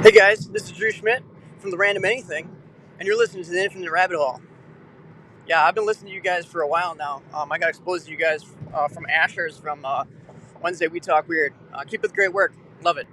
Hey guys, this is Drew Schmidt from The Random Anything, and you're listening to The Infinite Rabbit Hole. Yeah, I've been listening to you guys for a while now. I got exposed to you guys from Asher's from Wednesday We Talk Weird. Keep up the great work. Love it.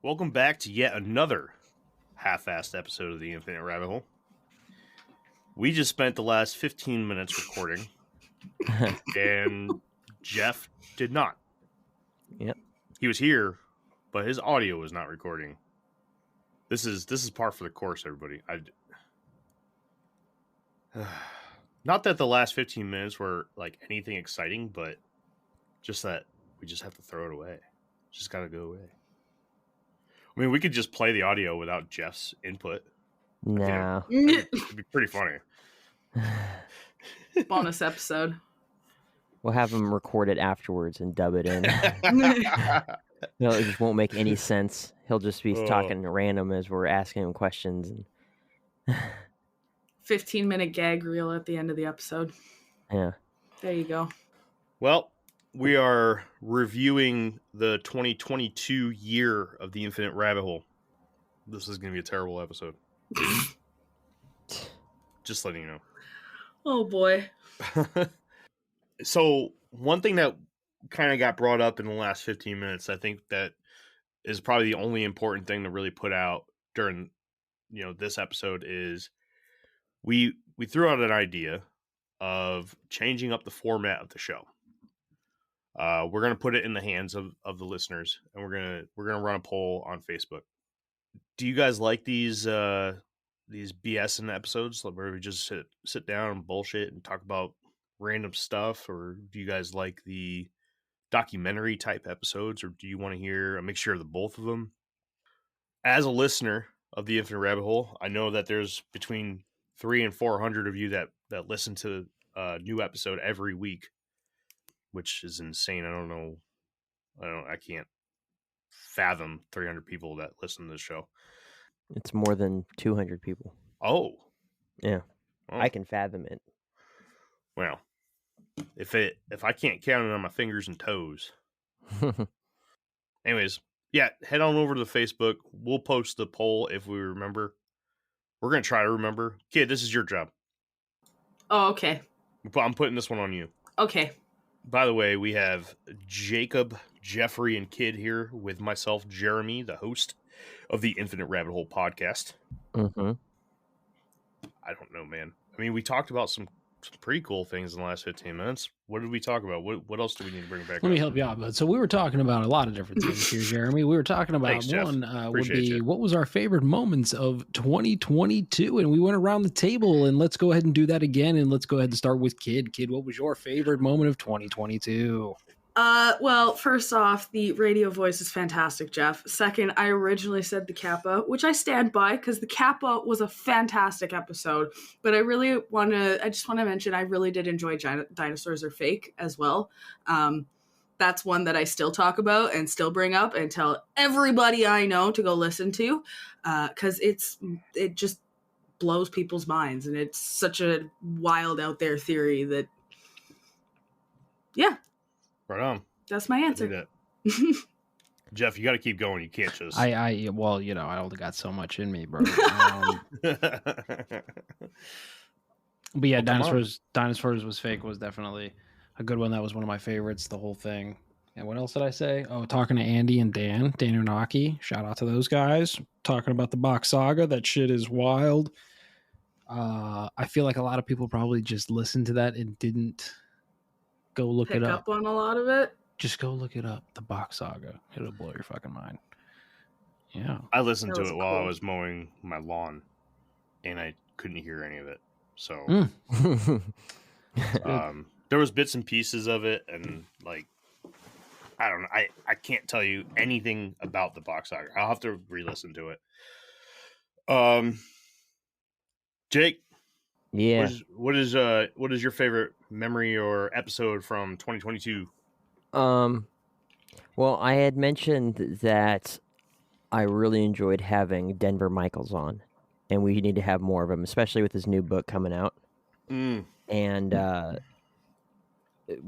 Welcome back to yet another half-assed episode of the Infinite Rabbit Hole. We just spent the last 15 minutes recording, and Jeff did not. Yep. He was here, but his audio was not recording. This is par for the course, everybody. Not that the last 15 minutes were like anything exciting, but just that we just have to throw it away. Just got to go away. I mean, we could just play the audio without Jeff's input. No. It'd be pretty funny. Bonus episode. We'll have him record it afterwards and dub it in. No, it just won't make any sense. He'll just be talking random as we're asking him questions. 15-minute gag reel at the end of the episode. Yeah. There you go. Well, we are reviewing the 2022 year of the Infinite Rabbit Hole. This is going to be a terrible episode. Just letting you know. Oh, boy. So, one thing that kind of got brought up in the last 15 minutes, I think that is probably the only important thing to really put out during, this episode is we threw out an idea of changing up the format of the show. We're going to put it in the hands of the listeners, and we're going to run a poll on Facebook. Do you guys like these BS episodes where we just sit down and bullshit and talk about random stuff, or do you guys like the documentary type episodes, or do you want to hear a mixture of the both of them? As a listener of the Infinite Rabbit Hole, I know that there's between 300 and 400 of you that listen to a new episode every week, which is insane. I can't fathom 300 people that listen to the show. It's more than 200 people. Oh. Yeah. Oh. I can fathom it. Well, if I can't count it on my fingers and toes. Anyways, yeah, head on over to the Facebook. We'll post the poll if we remember. We're going to try to remember. Kid, this is your job. Oh, okay. I'm putting this one on you. Okay. By the way, we have Jacob, Jeffrey, and Kid here with myself, Jeremy, the host of the Infinite Rabbit Hole podcast. Mm-hmm. I don't know, man. I mean, we talked about some pretty cool things in the last 15 minutes. What did we talk about? What else do we need to bring back? Let me help you out, bud. So we were talking about a lot of different things here, Jeremy. We were talking about Thanks, Jeff. one would Appreciate be you. What was our favorite moments of 2022, and we went around the table, and let's go ahead and do that again, and let's go ahead and start with Kid. Kid, what was your favorite moment of 2022? Well, first off, the radio voice is fantastic, Jeff. Second, I originally said the Kappa, which I stand by because the Kappa was a fantastic episode. But I just want to mention I really did enjoy Dinosaurs Are Fake as well. That's one that I still talk about and still bring up and tell everybody I know to go listen to because it just blows people's minds. And it's such a wild out there theory that, yeah. Right on. That's my answer. Jeff, you got to keep going. You can't just. I only got so much in me, bro. But yeah, Dinosaurs Was Fake was definitely a good one. That was one of my favorites, the whole thing. And what else did I say? Oh, talking to Andy and Dan Unaki. Shout out to those guys. Talking about the Box Saga. That shit is wild. I feel like a lot of people probably just listened to that and didn't go look it up. Pick up on a lot of it. Just go look it up. The Box Saga. It'll blow your fucking mind. Yeah. I listened to it while I cool. was mowing my lawn, and I couldn't hear any of it. So there was bits and pieces of it, and like I don't know. I can't tell you anything about the Box Saga. I'll have to re-listen to it. Jake, Yeah. what is your favorite memory or episode from 2022? Well, I had mentioned that I really enjoyed having Denver Michaels on, and we need to have more of him, especially with his new book coming out. And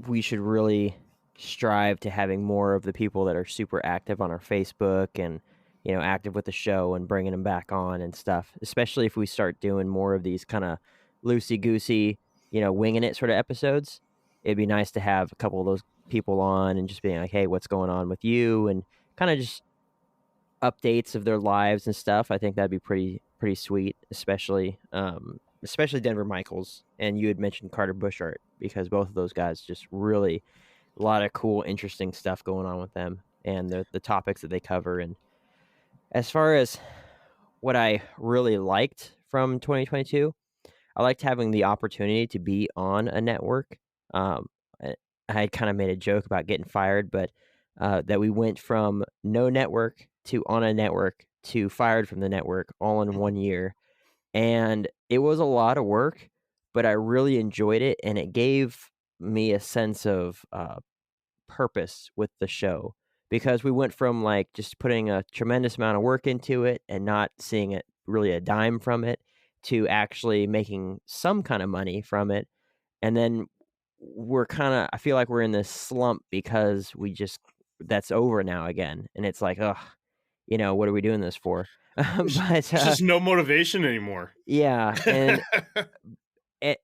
we should really strive to having more of the people that are super active on our Facebook and, you know, active with the show and bringing them back on and stuff, especially if we start doing more of these kind of loosey-goosey, you know, winging it sort of episodes. It'd be nice to have a couple of those people on and just being like, hey, what's going on with you? And kind of just updates of their lives and stuff. I think that'd be pretty sweet, especially Denver Michaels, and you had mentioned Carter Bushart, because both of those guys just really a lot of cool, interesting stuff going on with them and the topics that they cover. And as far as what I really liked from 2022, I liked having the opportunity to be on a network. I had kind of made a joke about getting fired, but that we went from no network to on a network to fired from the network all in 1 year. And it was a lot of work, but I really enjoyed it, and it gave me a sense of purpose with the show, because we went from like just putting a tremendous amount of work into it and not seeing it really a dime from it to actually making some kind of money from it. And then I feel like we're in this slump because that's over now again. And it's like, oh, you know, what are we doing this for? There's just no motivation anymore. Yeah. And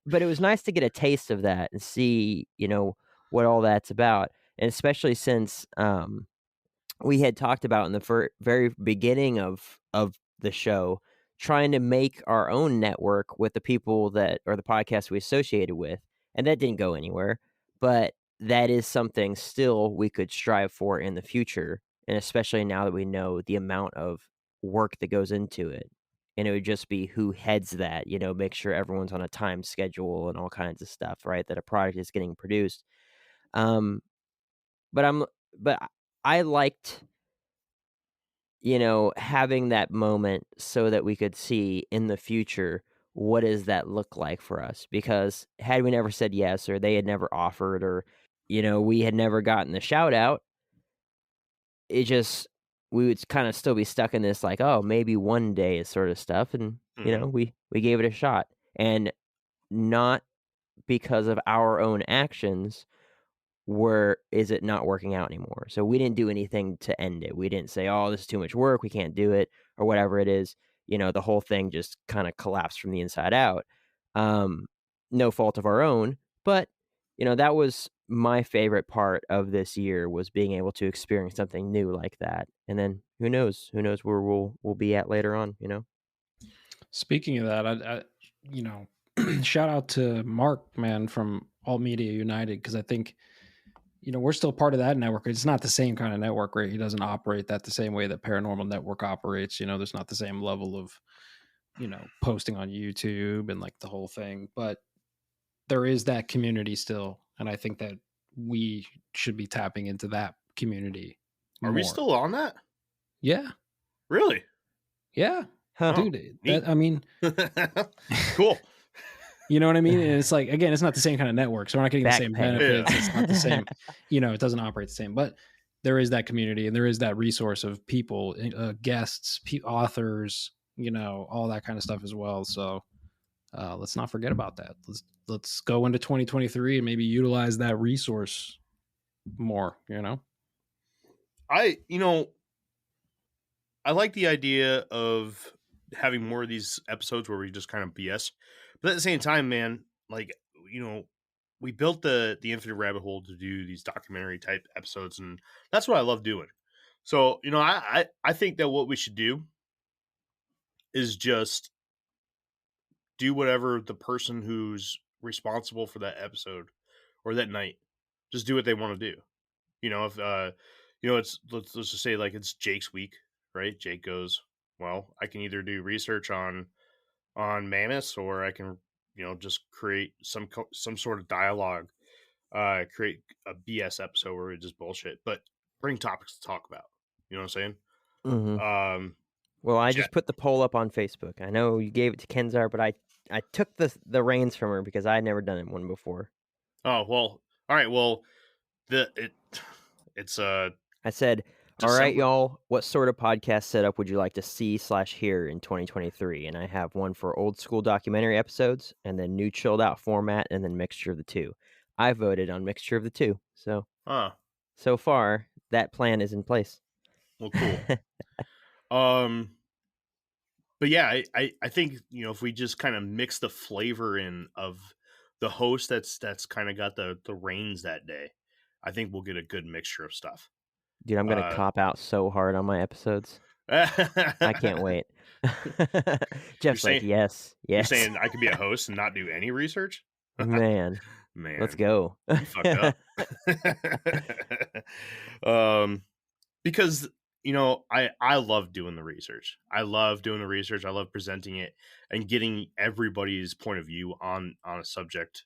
but it was nice to get a taste of that and see, you know, what all that's about. And especially since we had talked about in the very beginning of the show, trying to make our own network with the people that or the podcasts we associated with, and that didn't go anywhere. But that is something still we could strive for in the future, and especially now that we know the amount of work that goes into it. And it would just be who heads that, you know, make sure everyone's on a time schedule and all kinds of stuff, right? That a product is getting produced. Um, but I liked, you know, having that moment so that we could see in the future what does that look like for us, because had we never said yes, or they had never offered, or, you know, we had never gotten the shout out, we would kind of still be stuck in this like, oh, maybe one day sort of stuff. And you know, we gave it a shot, and not because of our own actions is it not working out anymore. So we didn't do anything to end it. We didn't say, oh, this is too much work, we can't do it, or whatever it is. You know, the whole thing just kind of collapsed from the inside out. No fault of our own, but you know, that was my favorite part of this year, was being able to experience something new like that. And then who knows where we'll be at later on, you know. Speaking of that, I you know, shout out to Mark, man, from Alt Media United, because I think, you know, we're still part of that network. It's not the same kind of network, right? He doesn't operate that the same way that Paranormal Network operates. You know, there's not the same level of, you know, posting on YouTube and like the whole thing, but there is that community still. And I think that we should be tapping into that community. Are we still on that? Yeah. Really? Yeah. Huh. Dude, I mean, cool. You know what I mean? And it's like, again, it's not the same kind of network, so we're not getting the same benefits. Yeah. It's not the same, you know, it doesn't operate the same, but there is that community and there is that resource of people, guests, authors, you know, all that kind of stuff as well. So let's not forget about that. Let's go into 2023 and maybe utilize that resource more, you know? I like the idea of having more of these episodes where we just kind of BS. But at the same time, man, like, you know, we built the Infinite Rabbit Hole to do these documentary type episodes, and that's what I love doing. So, you know, I think that what we should do is just do whatever the person who's responsible for that episode or that night, just do what they want to do. You know, if you know, let's just say like it's Jake's week, right? Jake goes, well, I can either do research on mammoths, or I can, you know, just create some sort of dialogue create a BS episode where we just bullshit, but bring topics to talk about. You know what I'm saying? Mm-hmm. Well, I just put the poll up on Facebook. I know you gave it to Kenzar, but I took the reins from her because I had never done one before. Oh well, all right. Well, it's I said, all right, y'all. What sort of podcast setup would you like to see/hear in 2023? And I have one for old school documentary episodes, and then new chilled out format, and then mixture of the two. I voted on mixture of the two. So, so far that plan is in place. Well, cool. But yeah, I think, you know, if we just kind of mix the flavor in of the host that's kind of got the reins that day, I think we'll get a good mixture of stuff. Dude, I'm gonna cop out so hard on my episodes. I can't wait. Jeff's like, yes. You're saying I could be a host and not do any research? Man, let's go. You fucked up. Because, you know, I love doing the research. I love presenting it and getting everybody's point of view on a subject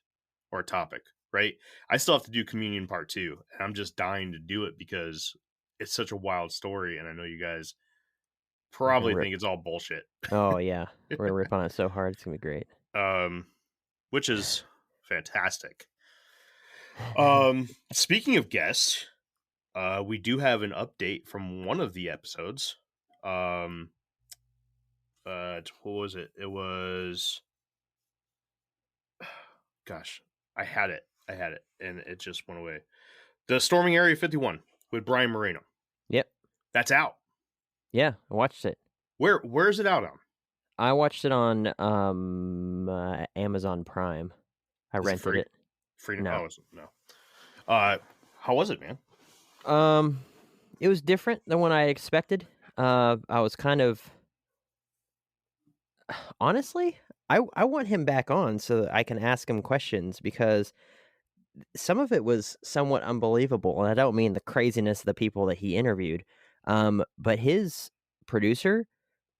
or a topic, right? I still have to do Communion Part 2, and I'm just dying to do it because it's such a wild story, and I know you guys probably think it's all bullshit. Oh, yeah. We're going to rip on it so hard. It's going to be great. Which is fantastic. Speaking of guests, we do have an update from one of the episodes. What was it? It was, gosh, I had it, and it just went away. The Storming Area 51 with Brian Moreno. Yep, that's out. Yeah, I watched it. Where is it out on? I watched it on Amazon Prime. I rented it. Free? No. How was it, man? It was different than what I expected. I was kind of, honestly, I want him back on so that I can ask him questions, because some of it was somewhat unbelievable, and I don't mean the craziness of the people that he interviewed, but his producer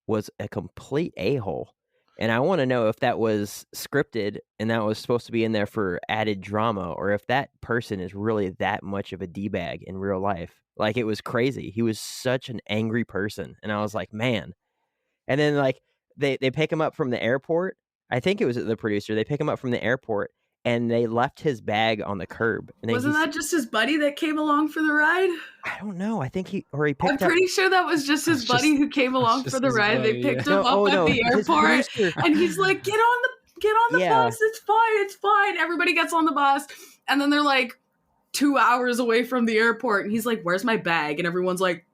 was a complete a-hole. And I want to know if that was scripted and that was supposed to be in there for added drama, or if that person is really that much of a D-bag in real life. Like, it was crazy. He was such an angry person. And I was like, man. And then, like, they pick him up from the airport. I think it was the producer. They pick him up from the airport, and they left his bag on the curb. And wasn't that just his buddy that came along for the ride? I don't know. I think he picked up. I'm pretty sure that was just his buddy who came along for the ride. Buddy, they picked him up at the airport, and he's like, "Get on the bus. It's fine. Everybody gets on the bus." And then they're like 2 hours away from the airport, and he's like, "Where's my bag?" And everyone's like,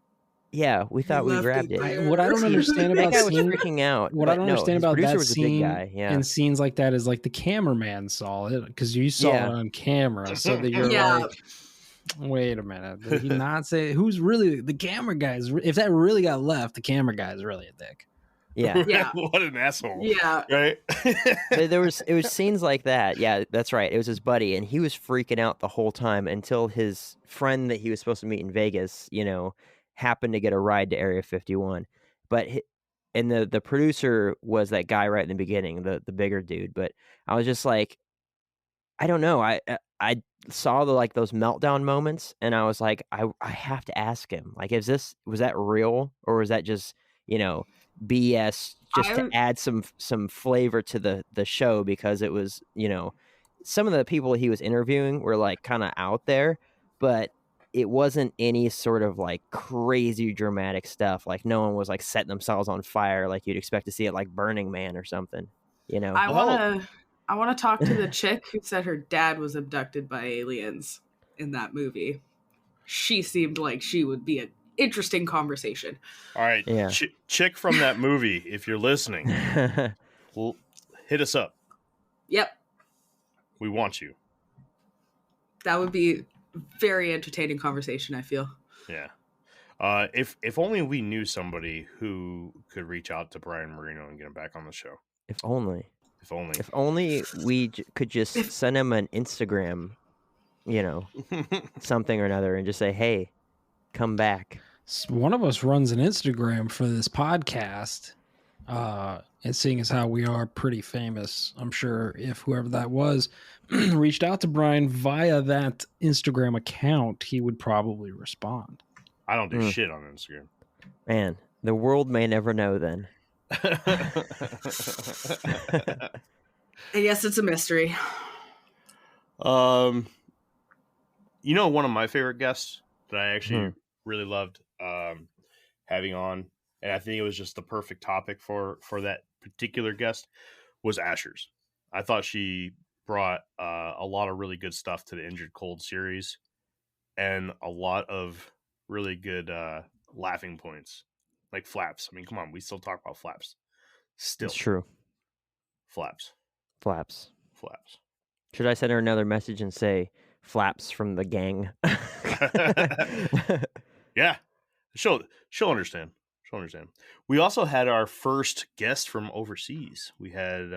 yeah, we thought we grabbed it. What I don't understand about that guy was freaking out. What I don't understand about that scene and scenes like that is, like, the cameraman saw it because you saw it on camera, so that you're like, wait a minute, did he not say who's really the camera guys? If that really got left, the camera guy is really a dick. Yeah. What an asshole. Yeah. Right. It was scenes like that. Yeah, that's right. It was his buddy, and he was freaking out the whole time until his friend that he was supposed to meet in Vegas, happened to get a ride to Area 51. But the producer was that guy right in the beginning, the bigger dude. But I was just like, I don't know. I saw those meltdown moments, and I was like, I have to ask him. Like, was that real, or was that just, BS just to add some flavor to the show, because it was, some of the people he was interviewing were like kind of out there, but it wasn't any sort of like crazy dramatic stuff. Like, no one was like setting themselves on fire like you'd expect to see it like Burning Man or something, I want to talk to the chick who said her dad was abducted by aliens in that movie. She seemed like she would be an interesting conversation. All right. Yeah. Chick from that movie, if you're listening, hit us up. Yep. We want you. That would be very entertaining conversation, I feel. Yeah. If only we knew somebody who could reach out to Brian Moreno and get him back on the show. If only we could just send him an Instagram, something or another, and just say, hey, come back. One of us runs an Instagram for this podcast. And seeing as how we are pretty famous, I'm sure if whoever that was reached out to Brian via that Instagram account, he would probably respond. I don't do shit on Instagram. Man, the world may never know then. I guess it's a mystery. One of my favorite guests that I actually really loved having on, and I think it was just the perfect topic for that particular guest, was Asher's. I thought she brought a lot of really good stuff to the Injured Cold series, and a lot of really good laughing points, like Flaps. I mean, come on, we still talk about Flaps. Still, It's true. Flaps. Should I send her another message and say Flaps from the gang? Yeah, she'll understand. She'll understand. We also had our first guest from overseas. We had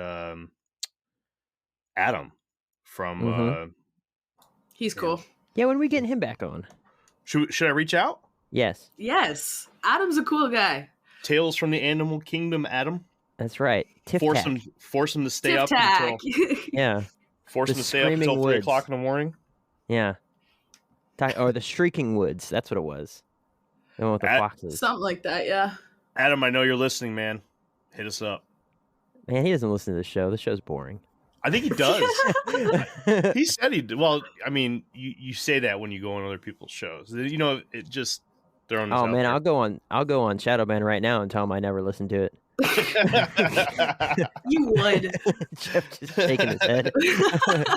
Adam from. He's cool. Yeah, when are we getting him back on? Should I reach out? Yes. Yes. Adam's a cool guy. Tales from the Animal Kingdom, Adam. That's right. Force him to stay up until. Yeah. Force him to stay up until 3 o'clock in the morning. Yeah. Or the Shrieking Woods. That's what it was. The one with the foxes. Something like that, yeah. Adam, I know you're listening, man. Hit us up. Man, he doesn't listen to the show. The show's boring. I think he does. He said he did. Well, I mean, you say that when you go on other people's shows. You know, it just throwing. Oh man, I'll go on Shadowban right now and tell him I never listened to it. You would. Jeff just shaking his head. I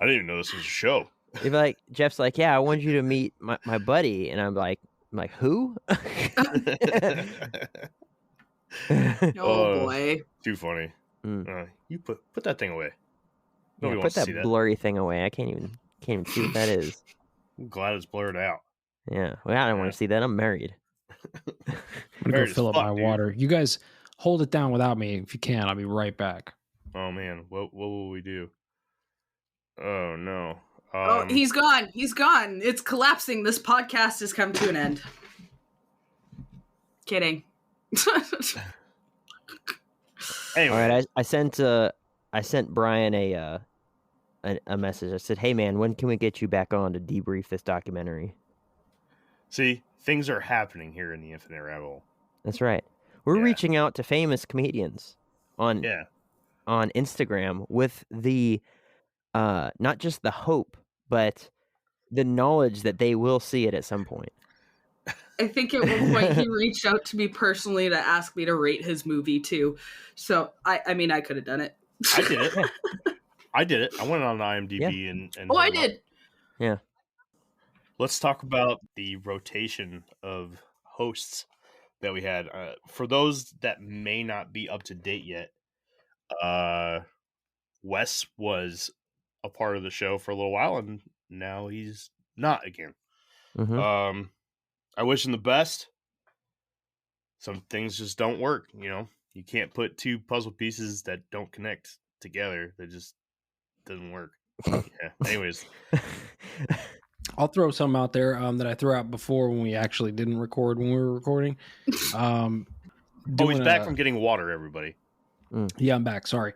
didn't even know this was a show. You'd be like, Jeff's like, yeah, I wanted you to meet my buddy, and I'm like, who? Oh boy, too funny. You put that thing away. Yeah, put that blurry thing away. I can't even see what that is. I'm glad it's blurred out. Yeah, well, I don't want to see that. I'm married. I'm gonna go fill up my water. You guys hold it down without me if you can. I'll be right back. Oh man, what will we do? Oh no. Oh, he's gone. He's gone. It's collapsing. This podcast has come to an end. Kidding. Anyway. All right, I sent Brian a message. I said, "Hey man, when can we get you back on to debrief this documentary?" See, things are happening here in the Infinite Rabbit Hole. That's right. We're reaching out to famous comedians on Instagram with the not just the hope, but the knowledge that they will see it at some point. I think at one point he reached out to me personally to ask me to rate his movie too. So I mean, I could have done it. I did it. I did it. I went on IMDb and I did. Yeah. Let's talk about the rotation of hosts that we had. For those that may not be up to date yet, Wes was a part of the show for a little while, and now he's not again. Mm-hmm. I wish him the best. Some things just don't work, you know. You can't put two puzzle pieces that don't connect together. That just doesn't work. Yeah. Anyways. I'll throw some out there that I threw out before when we actually didn't record when we were recording. He's back from getting water, everybody. Yeah, I'm back. Sorry.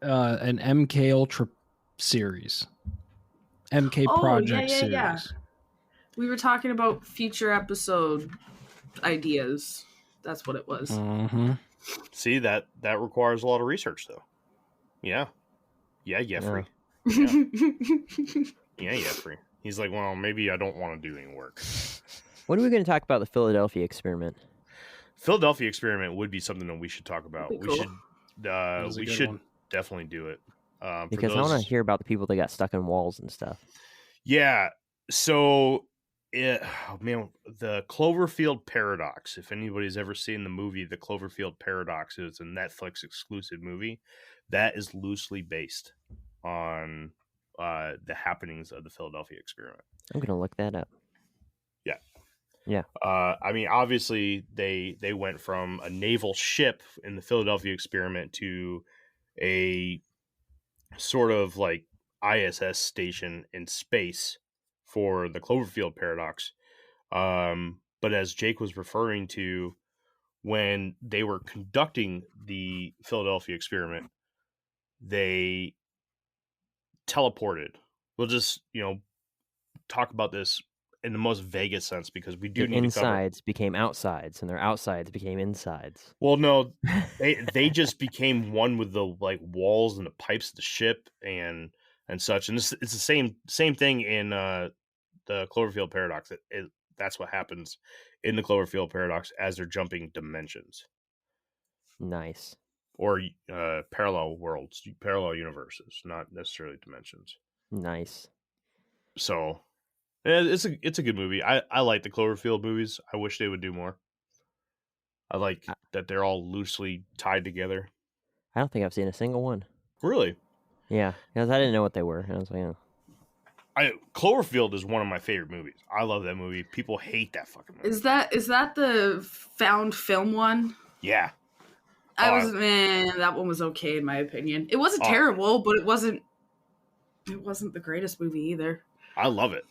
An MK Ultra series. MK Project series. Yeah. We were talking about future episode ideas. That's what it was. Mm-hmm. See, that requires a lot of research, though. Yeah. Yeah, Jeffrey. Yeah, Jeffrey. He's like, well, maybe I don't want to do any work. When are we going to talk about the Philadelphia experiment? Philadelphia experiment would be something that we should talk about. Cool. We should definitely do it. Because I want to hear about the people that got stuck in walls and stuff. Yeah. So, the Cloverfield Paradox, if anybody's ever seen the movie The Cloverfield Paradox, it's a Netflix exclusive movie that is loosely based on the happenings of the Philadelphia experiment. I'm going to look that up. Yeah. I mean, obviously, they went from a naval ship in the Philadelphia experiment to a sort of like ISS station in space for the Cloverfield Paradox. But as Jake was referring to, when they were conducting the Philadelphia experiment, they teleported. We'll just, talk about this in the most vaguest sense because we do The need to cover. insides became outsides, and their outsides became insides. Well, no, they just became one with the like walls and the pipes of the ship and such. And it's the same thing in the Cloverfield paradox. That's what happens in the Cloverfield paradox as they're jumping dimensions Nice. or parallel worlds, parallel universes, not necessarily dimensions. Nice. So it's a good movie. I like the Cloverfield movies. I wish they would do more. I like that they're all loosely tied together. I don't think I've seen a single one. Really? Yeah, because I didn't know what they were. And I was like, Cloverfield is one of my favorite movies. I love that movie. People hate that fucking movie. Is that the found film one? Yeah. That one was okay in my opinion. It wasn't terrible, but it wasn't the greatest movie either. I love it.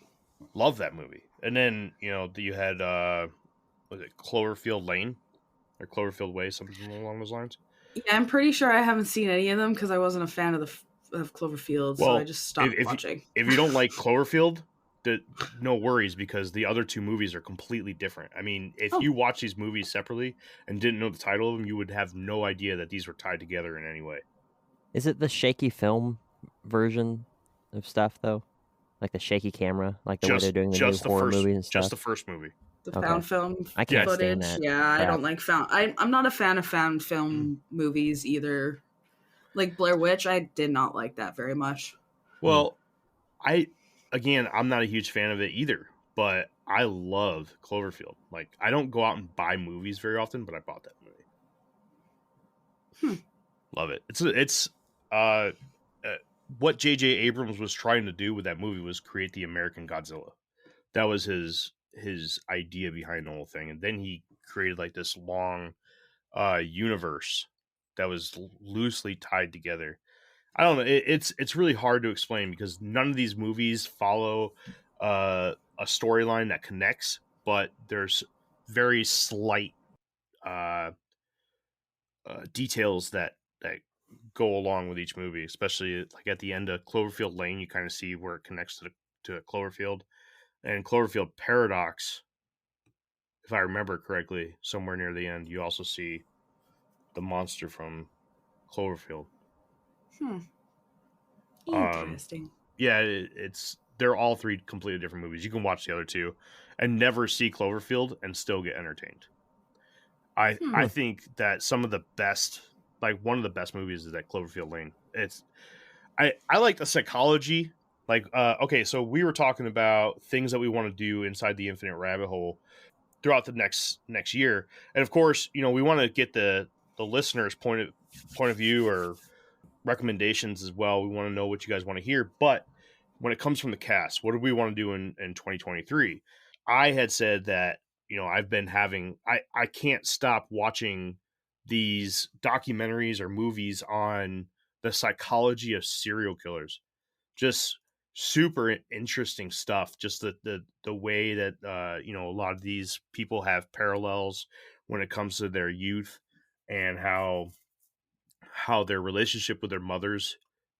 Love that movie. And then, you had was it Cloverfield Lane or Cloverfield Way, something along those lines? Yeah, I'm pretty sure I haven't seen any of them because I wasn't a fan of Cloverfield, so I just stopped watching. If you don't like Cloverfield, no worries because the other two movies are completely different. I mean, if you watch these movies separately and didn't know the title of them, you would have no idea that these were tied together in any way. is it the shaky film version of stuff though? Like the shaky camera, like the way they're doing the new horror movies and stuff. Just the first movie. The found film I can't footage. stand that. Yeah, I don't like found. I'm not a fan of found film movies either. Like Blair Witch, I did not like that very much. Well, I'm not a huge fan of it either, but I love Cloverfield. Like, I don't go out and buy movies very often, but I bought that movie. Love it. It's what J.J. Abrams was trying to do with that movie was create the American Godzilla. That was his idea behind the whole thing, and then he created like this long universe that was loosely tied together. I don't know. It's really hard to explain because none of these movies follow a storyline that connects, but there's very slight details that go along with each movie, especially like at the end of Cloverfield Lane, you kind of see where it connects to Cloverfield. And Cloverfield Paradox, if I remember correctly, somewhere near the end, you also see the monster from Cloverfield. Interesting. They're all three completely different movies. You can watch the other two and never see Cloverfield and still get entertained. I think that some of the best, like one of the best movies is that Cloverfield Lane. I like the psychology. Like, okay, so we were talking about things that we want to do inside the Infinite Rabbit Hole throughout the next year, and of course, we want to get the listeners' point of view or recommendations as well. We want to know what you guys want to hear. But when it comes from the cast, what do we want to do in 2023? I had said that I've been having I can't stop watching these documentaries or movies on the psychology of serial killers. Just super interesting stuff. Just the way that a lot of these people have parallels when it comes to their youth and how their relationship with their mothers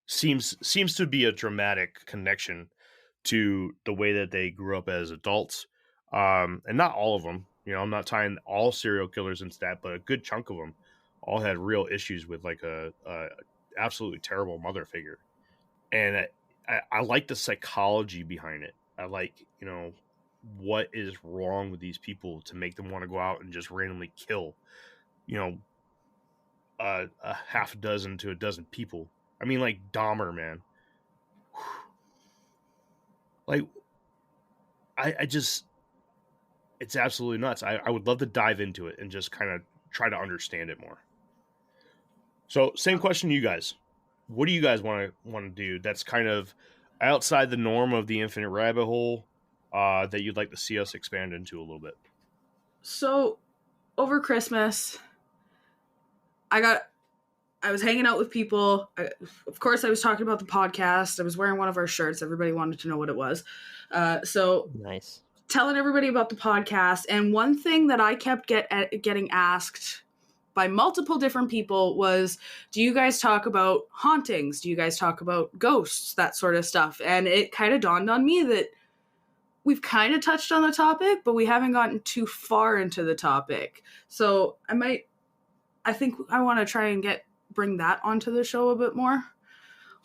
seems to be a dramatic connection to the way that they grew up as adults. And not all of them, I'm not tying all serial killers into that, but a good chunk of them all had real issues with like a absolutely terrible mother figure. And I like the psychology behind it. I like, what is wrong with these people to make them want to go out and just randomly kill, a half a dozen to a dozen people. I mean, like Dahmer, man. Like, I just, it's absolutely nuts. I would love to dive into it and just kind of try to understand it more. So, same question to you guys. What do you guys want to do that's kind of outside the norm of the Infinite Rabbit Hole that you'd like to see us expand into a little bit? So, over Christmas, I was hanging out with people. Of course, I was talking about the podcast. I was wearing one of our shirts. Everybody wanted to know what it was. So nice. telling everybody about the podcast, and one thing that I kept getting asked by multiple different people was, do you guys talk about hauntings? Do you guys talk about ghosts? That sort of stuff. And it kind of dawned on me that we've kind of touched on the topic, but we haven't gotten too far into the topic. So I think I want to try and bring that onto the show a bit more.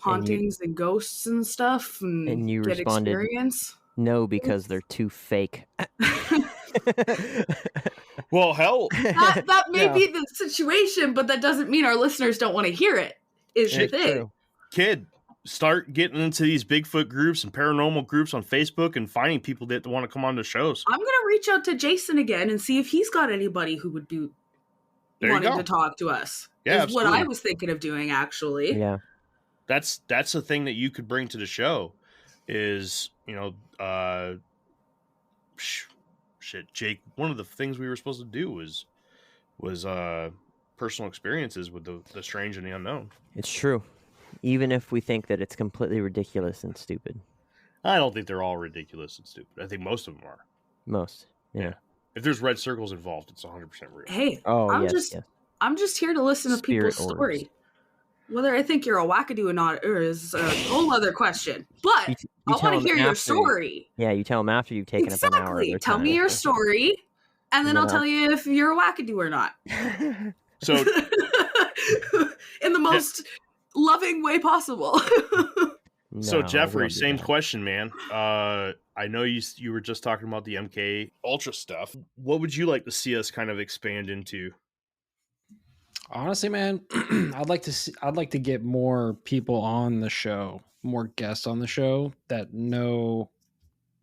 Hauntings and ghosts and stuff, and you get responded, experience. No, because they're too fake. Well, hell, that may be the situation, but that doesn't mean our listeners don't want to hear it. Is the thing. True. Kid, start getting into these Bigfoot groups and paranormal groups on Facebook and finding people that want to come on the shows. I'm gonna reach out to Jason again and see if he's got anybody who would be wanting to talk to us. Yeah, is what I was thinking of doing, actually. Yeah, that's the thing that you could bring to the show. Is shit, Jake. One of the things we were supposed to do was personal experiences with the strange and the unknown. it's true. Even if we think that it's completely ridiculous and stupid. I don't think they're all ridiculous and stupid. I think most of them are. Most. Yeah. If there's red circles involved, it's 100% real. Hey, Oh, I'm yes. I'm just here to listen to Spirit people's orbs. story. Whether I think you're a wackadoo or not is a whole other question. But You I tell want to them hear your after- story. Yeah, you tell them after you've taken up an hour. Of Exactly. their Tell time. me your story, and then Yeah. I'll tell you if you're a wackadoo or not. So In the most loving way possible. So No, Jeffrey, we don't do same that. question, man. I know you were just talking about the MK Ultra stuff. What would you like to see us kind of expand into? Honestly, man, I'd like to get more people on the show, more guests on the show that know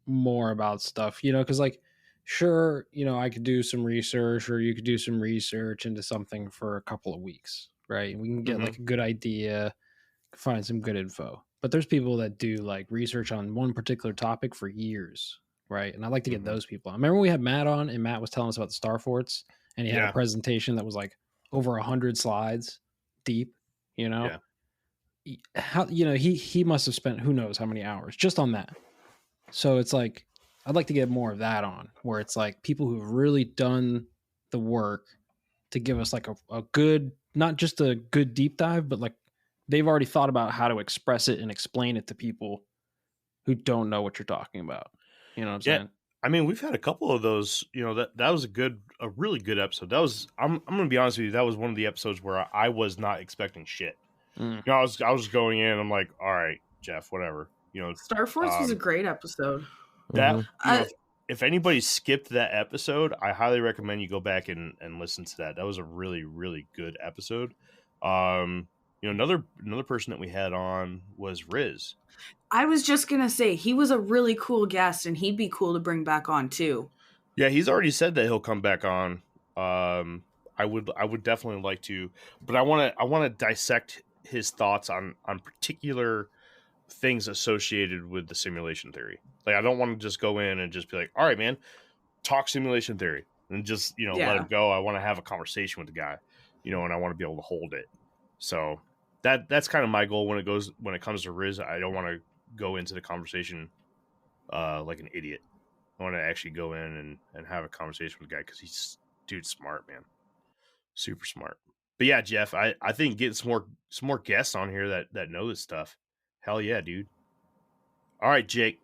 more about stuff, because like, sure, I could do some research, or you could do some research into something for a couple of weeks, right? We can get like a good idea, find some good info. But there's people that do like research on one particular topic for years, right? And I'd like to get those people on. Remember when we had Matt on, and Matt was telling us about the star forts, and he had a presentation that was like over 100 slides deep, How he must have spent who knows how many hours just on that. So it's like I'd like to get more of that on, where it's like people who've really done the work to give us like a good, not just a good deep dive, but like they've already thought about how to express it and explain it to people who don't know what you're talking about. You know what I'm saying? I mean, we've had a couple of those. That was a really good episode. That was I'm going to be honest with you. That was one of the episodes where I was not expecting shit. I was going in. I'm like, all right, Jeff, whatever. Star Force was a great episode. That if anybody skipped that episode, I highly recommend you go back and listen to that. That was a really, really good episode. Another person that we had on was Riz. I was just gonna say he was a really cool guest, and he'd be cool to bring back on too. Yeah, he's already said that he'll come back on. I would definitely like to, but I want to dissect his thoughts on particular things associated with the simulation theory. Like, I don't want to just go in and just be like, all right, man, talk simulation theory and just, let him go. I want to have a conversation with the guy, and I want to be able to hold it. So that's kind of my goal when it comes to Riz. I don't want to go into the conversation like an idiot. I want to actually go in and have a conversation with the guy, because he's smart, man. Super smart. But yeah, Jeff, I think getting some more guests on here that know this stuff. Hell yeah, dude. All right, Jake.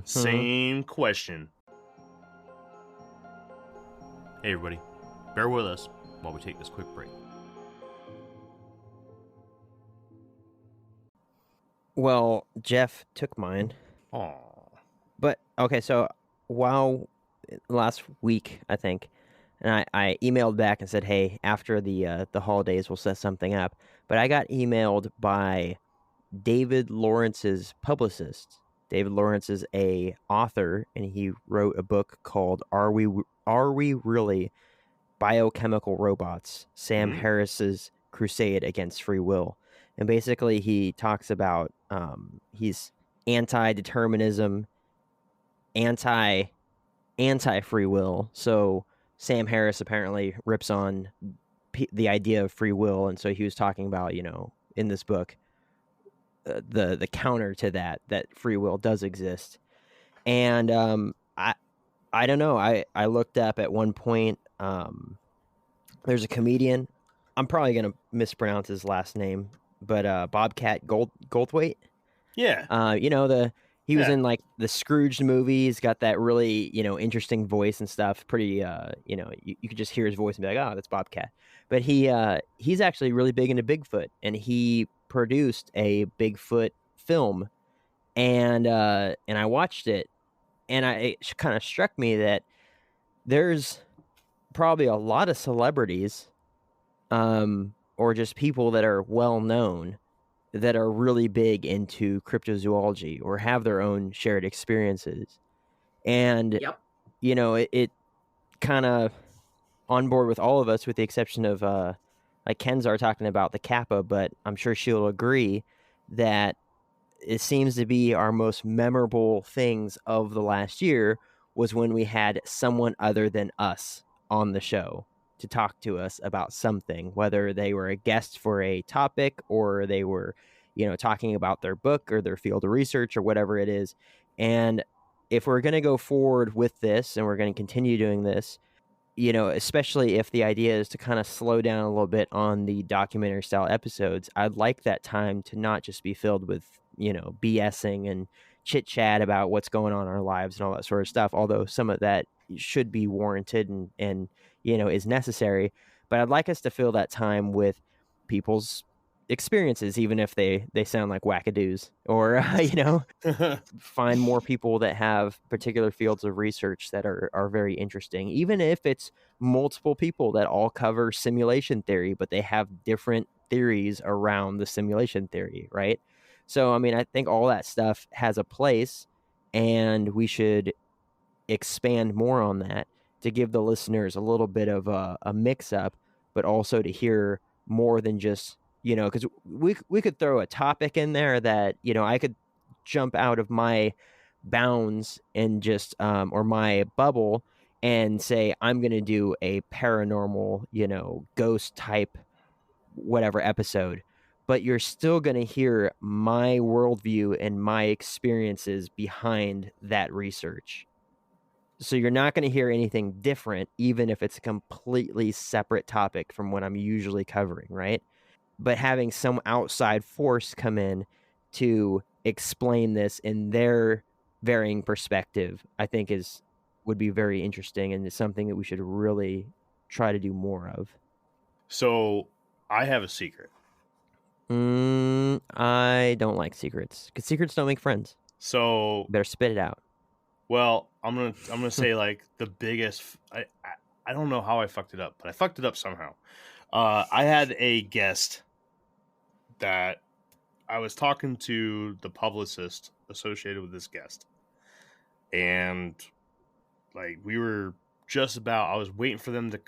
Same question. Hey, everybody. Bear with us while we take this quick break. Well, Jeff took mine. Aw. But, okay, so last week, I think, and I emailed back and said, hey, after the holidays, we'll set something up. But I got emailed by David Lawrence's publicist. David Lawrence is a author, and he wrote a book called Are We Really Biochemical Robots? Sam Harris's Crusade Against Free Will. And basically he talks about he's anti-determinism, anti-free will. So Sam Harris apparently rips on the idea of free will, and so he was talking about, in this book, the counter to that free will does exist. And I don't know. I looked up at one point. There's a comedian. I'm probably gonna mispronounce his last name, but Bobcat Goldthwait. Yeah. He was Yeah. in like the Scrooge movie. He's got that really interesting voice and stuff. Pretty you could just hear his voice and be like, oh, that's Bobcat. But he's actually really big into Bigfoot, and he produced a Bigfoot film, and I watched it, and it kind of struck me that there's probably a lot of celebrities, or just people that are well known that are really big into cryptozoology or have their own shared experiences. And, Yep. It kind of on board with all of us, with the exception of, like Kenzar talking about the Kappa, but I'm sure she'll agree that it seems to be our most memorable things of the last year was when we had someone other than us on the show to talk to us about something, whether they were a guest for a topic or they were, talking about their book or their field of research or whatever it is. And if we're going to go forward with this and we're going to continue doing this, especially if the idea is to kind of slow down a little bit on the documentary style episodes, I'd like that time to not just be filled with, BSing and chit chat about what's going on in our lives and all that sort of stuff. Although some of that should be warranted and is necessary. But I'd like us to fill that time with people's experiences, even if they sound like wackadoos, or, find more people that have particular fields of research that are very interesting, even if it's multiple people that all cover simulation theory, but they have different theories around the simulation theory, right? So, I mean, I think all that stuff has a place, and we should expand more on that to give the listeners a little bit of a mix up, but also to hear more than just, because we could throw a topic in there that, I could jump out of my bounds and just, or my bubble, and say, I'm going to do a paranormal, ghost type, whatever episode. But you're still going to hear my worldview and my experiences behind that research. So you're not going to hear anything different, even if it's a completely separate topic from what I'm usually covering, right? But having some outside force come in to explain this in their varying perspective, I think would be very interesting, and it's something that we should really try to do more of. So I have a secret. I don't like secrets, because secrets don't make friends. So Better spit it out. Well, I'm gonna say like the biggest. I don't know how I fucked it up, but I fucked it up somehow. I had a guest that I was talking to the publicist associated with this guest, and like we were just about. I was waiting for them to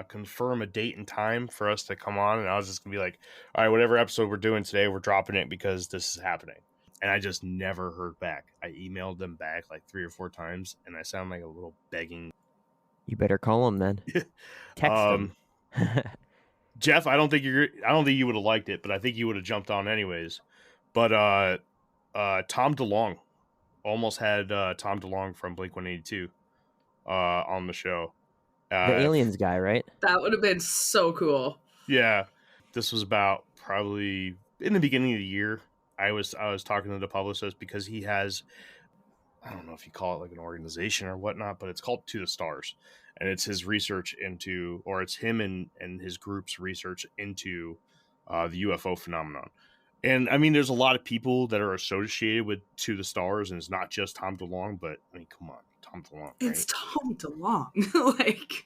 confirm a date and time for us to come on, and I was just gonna be like, all right, whatever episode we're doing today, we're dropping it because this is happening. And I just never heard back. I emailed them back like 3 or 4 times, and I sound like a little begging. You better call him then. Text him. Jeff, I don't think you would have liked it, but I think you would have jumped on anyways. But Tom DeLonge, almost had Tom DeLonge from Blink-182 on the show. The aliens guy, right? That would have been so cool. Yeah, this was about probably in the beginning of the year. I was talking to the publicist because he has, I don't know if you call it like an organization or whatnot, but it's called To the Stars, and it's his research into, or it's him and his group's research into the UFO phenomenon. And I mean, there's a lot of people that are associated with To the Stars, and it's not just Tom DeLonge, but I mean, come on, Tom DeLonge. Right? It's Tom DeLonge. Like,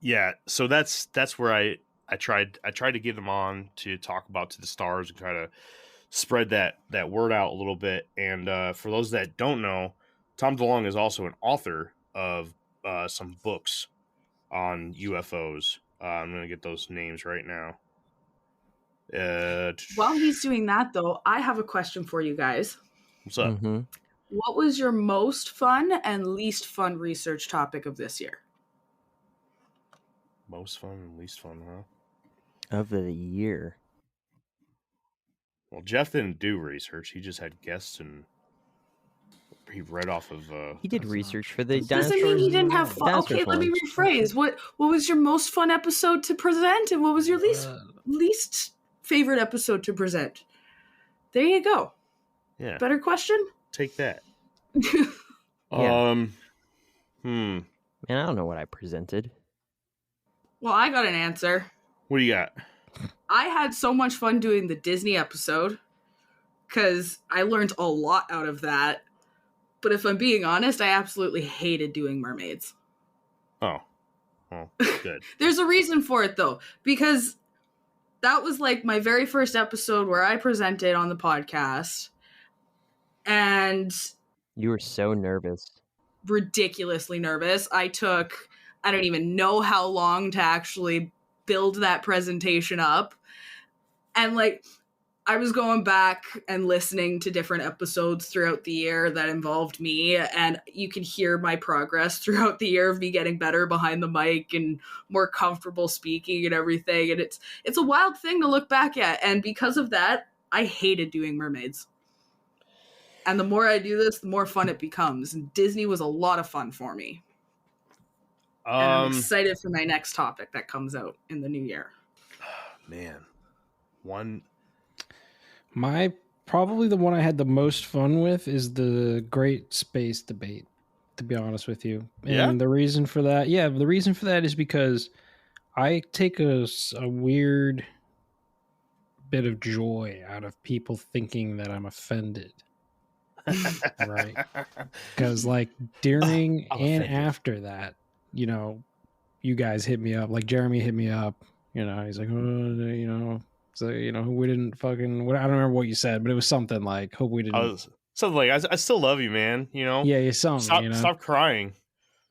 yeah. So that's where I tried to get him on to talk about To the Stars and try to spread that word out a little bit. And for those that don't know, Tom DeLonge is also an author of some books on UFOs. I'm going to get those names right now. while he's doing that, though, I have a question for you guys. What's up? Mm-hmm. What was your most fun and least fun research topic of this year? Most fun and least fun, huh? Of the year. Well, Jeff didn't do research. He just had guests and He read off of. He did research for the Doesn't dinosaurs. mean he didn't have fun. Dinosaurs Okay, let me one. rephrase. What was your most fun episode to present, and what was your least favorite episode to present? There you go. Yeah. Better question? Take that. Yeah. Man, I don't know what I presented. Well, I got an answer. what do you got? I had so much fun doing the Disney episode because I learned a lot out of that. But if I'm being honest, I absolutely hated doing mermaids. Oh, well, good. There's a reason for it, though, because that was like my very first episode where I presented on the podcast. And You were so nervous. ridiculously nervous. I don't even know how long to actually build that presentation up. And like, I was going back and listening to different episodes throughout the year that involved me, and you can hear my progress throughout the year of me getting better behind the mic and more comfortable speaking and everything. And it's a wild thing to look back at. And because of that, I hated doing mermaids. And the more I do this, the more fun it becomes. And Disney was a lot of fun for me. And I'm excited for my next topic that comes out in the new year. Man, Probably the one I had the most fun with is the Great Space Debate, to be honest with you. And the reason for that is because I take a weird bit of joy out of people thinking that I'm offended. Right? Because like during and after that, you know, you guys hit me up, like Jeremy hit me up, you know, he's like, oh, you know, so, you know, we didn't fucking, I don't remember what you said, but it was something like, hope we didn't. Something like, I still love you, man. You know? Yeah, you something, you know? Stop crying.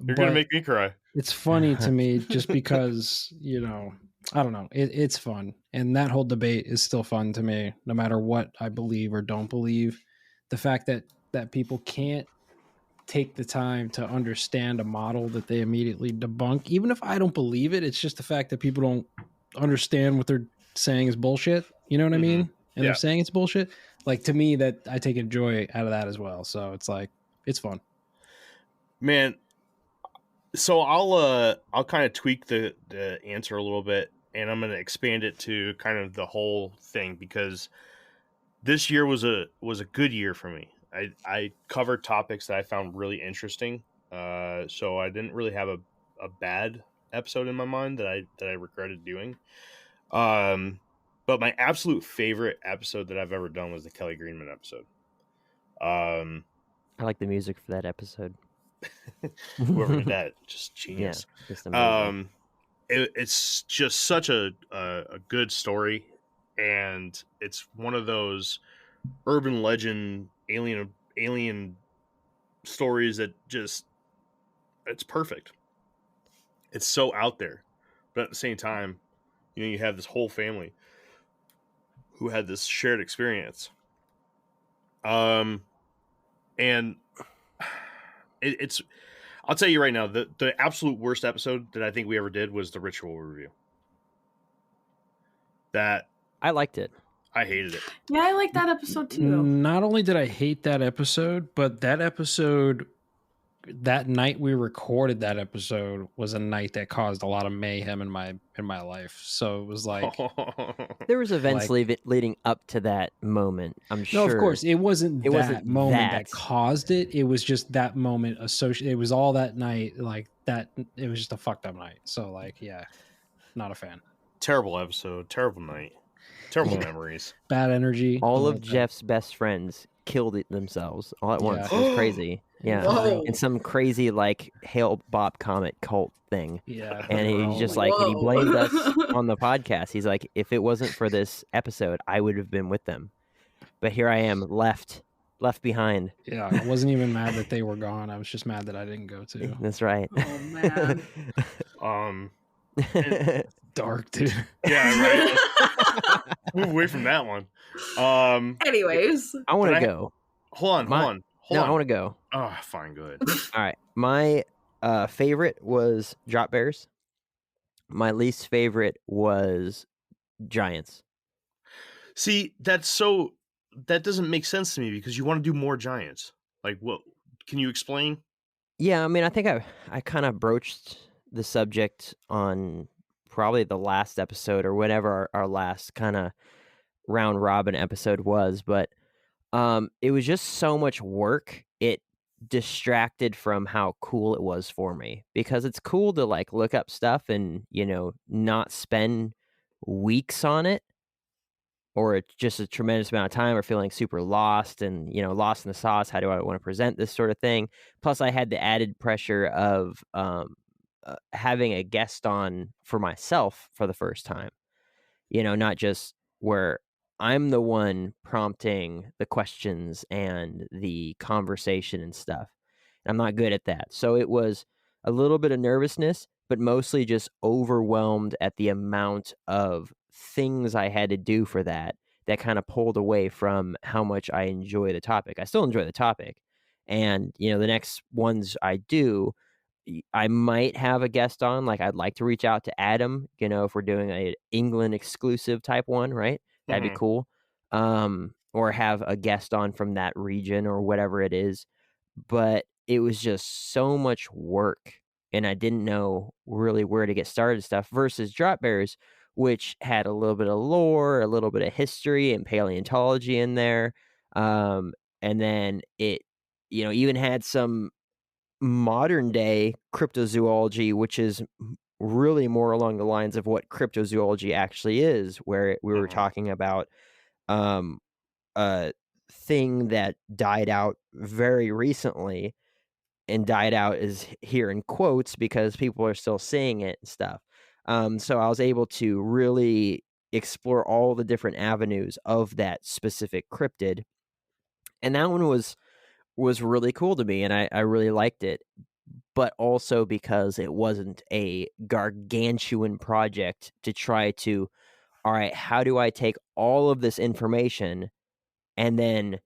You're going to make me cry. It's funny to me just because, you know, I don't know. It's fun. And that whole debate is still fun to me, no matter what I believe or don't believe. The fact that people can't take the time to understand a model that they immediately debunk, even if I don't believe it, it's just the fact that people don't understand what they're saying is bullshit. You know what I mean? And they're saying it's bullshit. Like, to me, that I take a joy out of that as well. So it's like, it's fun. Man, so I'll kind of tweak the answer a little bit, and I'm going to expand it to kind of the whole thing, because this year was a good year for me. I covered topics that I found really interesting. So I didn't really have a bad episode in my mind that I regretted doing. But my absolute favorite episode that I've ever done was the Kelly Greenman episode. I like the music for that episode. Whoever did that, just genius. Yeah, just amazing. It's just such a good story, and it's one of those urban legend alien stories that just, it's perfect. It's so out there, but at the same time, you know, you have this whole family who had this shared experience. And it's I'll tell you right now, the absolute worst episode that I think we ever did was the Ritual review. That I liked it. I hated it. Yeah, I like that episode too. Not only did I hate that episode, but that episode, that night we recorded that episode was a night that caused a lot of mayhem in my life. So it was like There was events leading up to that moment. I'm sure. No, of course it wasn't that moment that caused it. It was just that moment associated. It was all that night, like that. It was just a fucked up night. So like, yeah, not a fan. Terrible episode. Terrible night. Terrible memories. Bad energy. All of Jeff's best friends killed themselves all at once. It was crazy. Yeah. Whoa. And some crazy like Hail Bob Comet cult thing. Yeah. And he's just like, and he blamed us on the podcast. He's like, if it wasn't for this episode, I would have been with them. But here I am, left behind. Yeah, I wasn't even mad that they were gone. I was just mad that I didn't go to. That's right. Oh man. Dark, dude. Yeah, right. Move away from that one. Anyways, I want to go. Hold on. I want to go. Oh, fine, go ahead. All right. My favorite was Drop Bears. My least favorite was Giants. See, that doesn't make sense to me, because you want to do more Giants. Like, what? can you explain? Yeah, I mean, I think I kind of broached the subject on probably the last episode or whenever our last kind of round robin episode was, but it was just so much work. It distracted from how cool it was for me, because it's cool to like look up stuff and, not spend weeks on it, or just a tremendous amount of time, or feeling super lost and, lost in the sauce. How do I want to present this sort of thing? Plus, I had the added pressure of having a guest on for myself for the first time. Not just where I'm the one prompting the questions and the conversation and stuff. I'm not good at that. So it was a little bit of nervousness, but mostly just overwhelmed at the amount of things I had to do for that kind of pulled away from how much I enjoy the topic. I still enjoy the topic. And, the next ones I do, I might have a guest on. Like, I'd like to reach out to Adam, if we're doing a England exclusive type one, right? That'd be cool. Or have a guest on from that region or whatever it is. But it was just so much work, and I didn't know really where to get started stuff, versus Drop Bears, which had a little bit of lore, a little bit of history and paleontology in there. And then it, even had some modern day cryptozoology, which is really more along the lines of what cryptozoology actually is, where we were talking about a thing that died out very recently, and died out is here in quotes because people are still seeing it and stuff. So I was able to really explore all the different avenues of that specific cryptid, and that one was really cool to me, and I really liked it. But also because it wasn't a gargantuan project to try to, all right, how do I take all of this information and then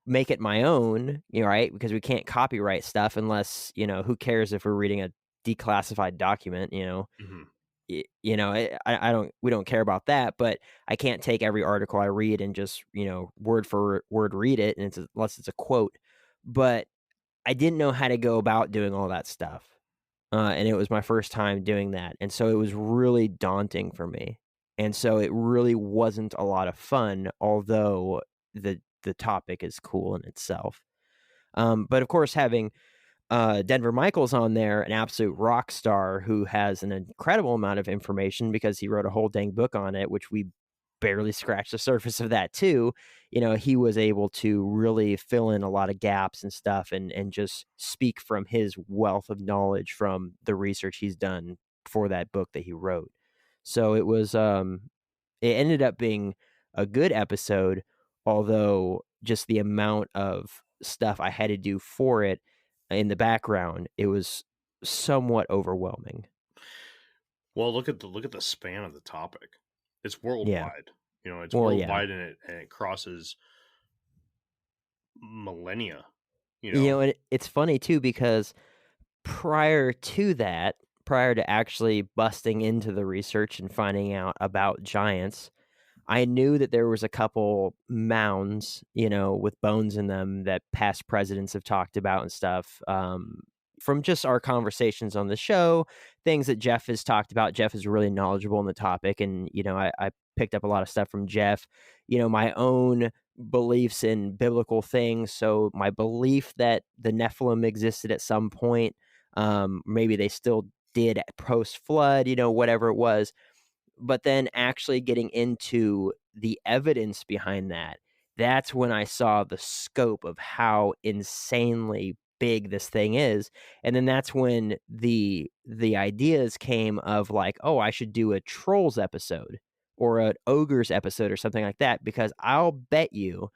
make it my own, right? Because we can't copyright stuff unless, who cares if we're reading a declassified document, we don't care about that, but I can't take every article I read and just, word for word read it, and unless it's a quote. But I didn't know how to go about doing all that stuff. And it was my first time doing that. And so it was really daunting for me. And so it really wasn't a lot of fun, although the topic is cool in itself. But of course, having Denver Michaels on there, an absolute rock star who has an incredible amount of information because he wrote a whole dang book on it, which we barely scratched the surface of that too. He was able to really fill in a lot of gaps and stuff, and just speak from his wealth of knowledge from the research he's done for that book that he wrote. So it was, it ended up being a good episode, although just the amount of stuff I had to do for it in the background, it was somewhat overwhelming. Well, look at the span of the topic. It's worldwide. It's Well, worldwide, and it crosses millennia. And it's funny too, because prior to actually busting into the research and finding out about giants, I knew that there was a couple mounds, with bones in them that past presidents have talked about and stuff. From just our conversations on the show, things that Jeff has talked about. Jeff is really knowledgeable on the topic, and I picked up a lot of stuff from Jeff. My own beliefs in biblical things. So my belief that the Nephilim existed at some point, maybe they still did post flood, whatever it was. But then actually getting into the evidence behind that's when I saw the scope of how insanely big this thing is. And then that's when the ideas came of like, oh, I should do a trolls episode or an ogres episode or something like that, because I'll bet you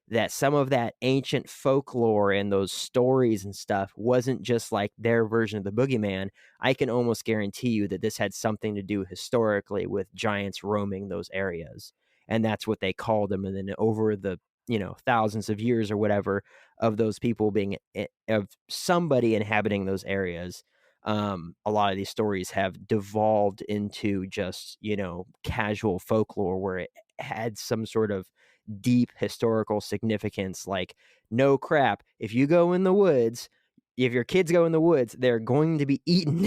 that some of that ancient folklore and those stories and stuff wasn't just like their version of the boogeyman. I can almost guarantee you that this had something to do historically with giants roaming those areas. And that's what they called them. And then over the, thousands of years or whatever of those people being, of somebody inhabiting those areas, a lot of these stories have devolved into just, casual folklore where it had some sort of deep historical significance. Like, no crap, if you go in the woods, if your kids go in the woods, they're going to be eaten,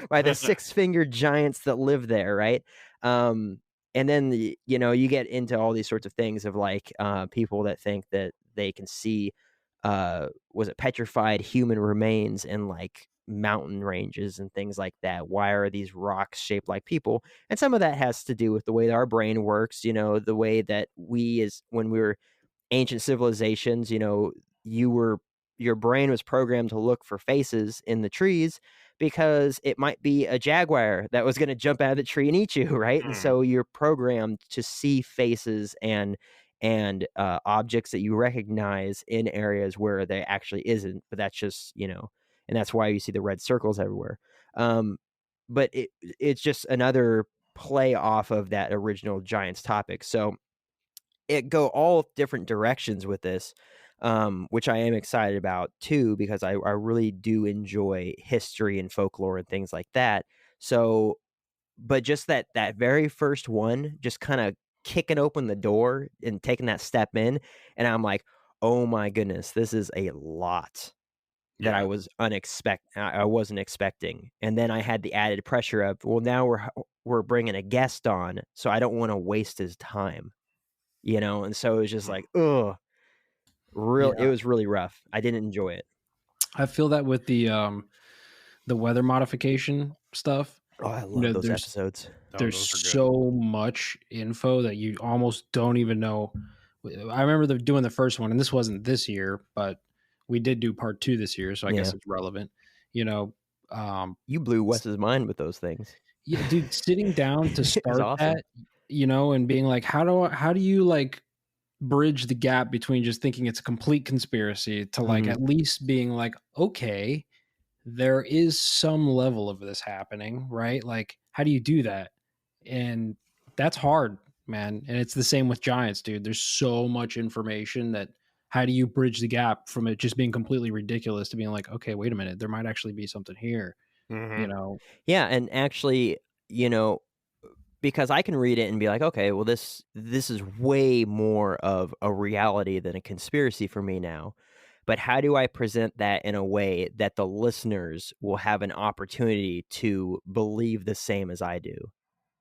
by the 6-fingered giants that live there, right? And then you get into all these sorts of things of like people that think that they can see was it petrified human remains in like mountain ranges and things like that. Why are these rocks shaped like people? And some of that has to do with the way that our brain works, the way that when we were ancient civilizations, your brain was programmed to look for faces in the trees because it might be a jaguar that was going to jump out of the tree and eat you, right? And so you're programmed to see faces and objects that you recognize in areas where there actually isn't, but that's just, and that's why you see the red circles everywhere. But it's just another play off of that original Giants topic. So it go all different directions with this, which I am excited about too, because I really do enjoy history and folklore and things like that. So, but just that very first one, just kind of kicking open the door and taking that step in, and I'm like, oh my goodness, this is a lot that I wasn't expecting. And then I had the added pressure of, well, now we're bringing a guest on, so I don't want to waste his time. And so it was just like, it was really rough. I didn't enjoy it. I feel that with the weather modification stuff. Oh, I love those episodes. There's so much info that you almost don't even know. I remember doing the first one, and this wasn't this year, but we did do part 2 this year, so I guess it's relevant. You blew Wes's mind with those things. Yeah, dude, sitting down to start awesome. that, and being like, how do you like bridge the gap between just thinking it's a complete conspiracy to like at least being like, okay, there is some level of this happening, right? Like, how do you do that? And that's hard, man. And it's the same with Giants, dude. There's so much information that how do you bridge the gap from it just being completely ridiculous to being like, okay, wait a minute, there might actually be something here, Yeah, and actually, because I can read it and be like, okay, well, this is way more of a reality than a conspiracy for me now. But how do I present that in a way that the listeners will have an opportunity to believe the same as I do,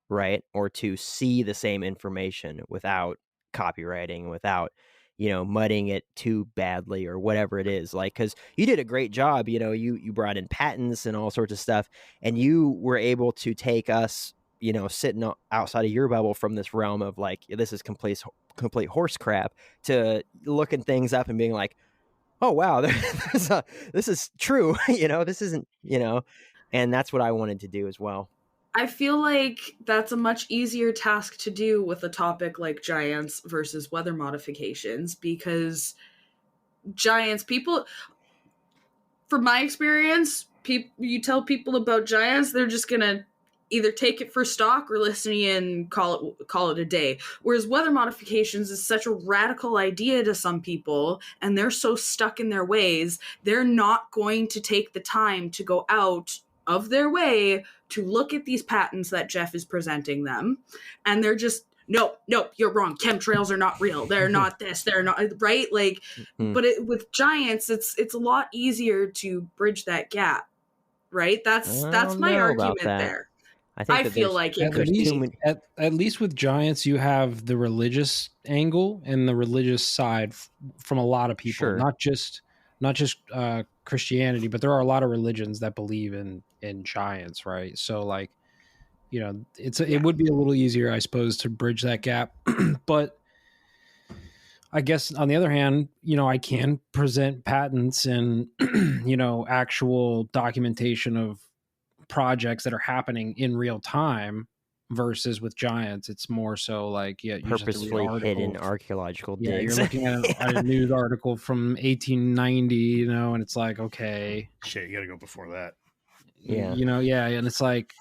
right? Or to see the same information without copywriting, without, mudding it too badly or whatever it is. Like, because you did a great job, you brought in patents and all sorts of stuff, and you were able to take us, sitting outside of your bubble from this realm of like, this is complete horse crap, to looking things up and being like, oh wow, this is true. This isn't, and that's what I wanted to do as well. I feel like that's a much easier task to do with a topic like Giants versus weather modifications, because Giants, people, from my experience, you tell people about Giants, they're just gonna either take it for stock or listen to you and call it a day. Whereas weather modifications is such a radical idea to some people, and they're so stuck in their ways, they're not going to take the time to go out of their way to look at these patents that Jeff is presenting them. And they're just, nope, you're wrong. Chemtrails are not real. They're not this, they're not, right? Like, but with Giants, it's a lot easier to bridge that gap, right? That's my argument there. I feel like it could be. At least with Giants, you have the religious angle and the religious side from a lot of people, sure. not just Christianity, but there are a lot of religions that believe in Giants, right? So like, it would be a little easier, I suppose, to bridge that gap. But I guess on the other hand, I can present patents and actual documentation of projects that are happening in real time, versus with Giants, it's more so like, you purposefully hidden archaeological digs. You're looking at a news article from 1890, and it's like, okay, shit, you gotta go before that. And it's like,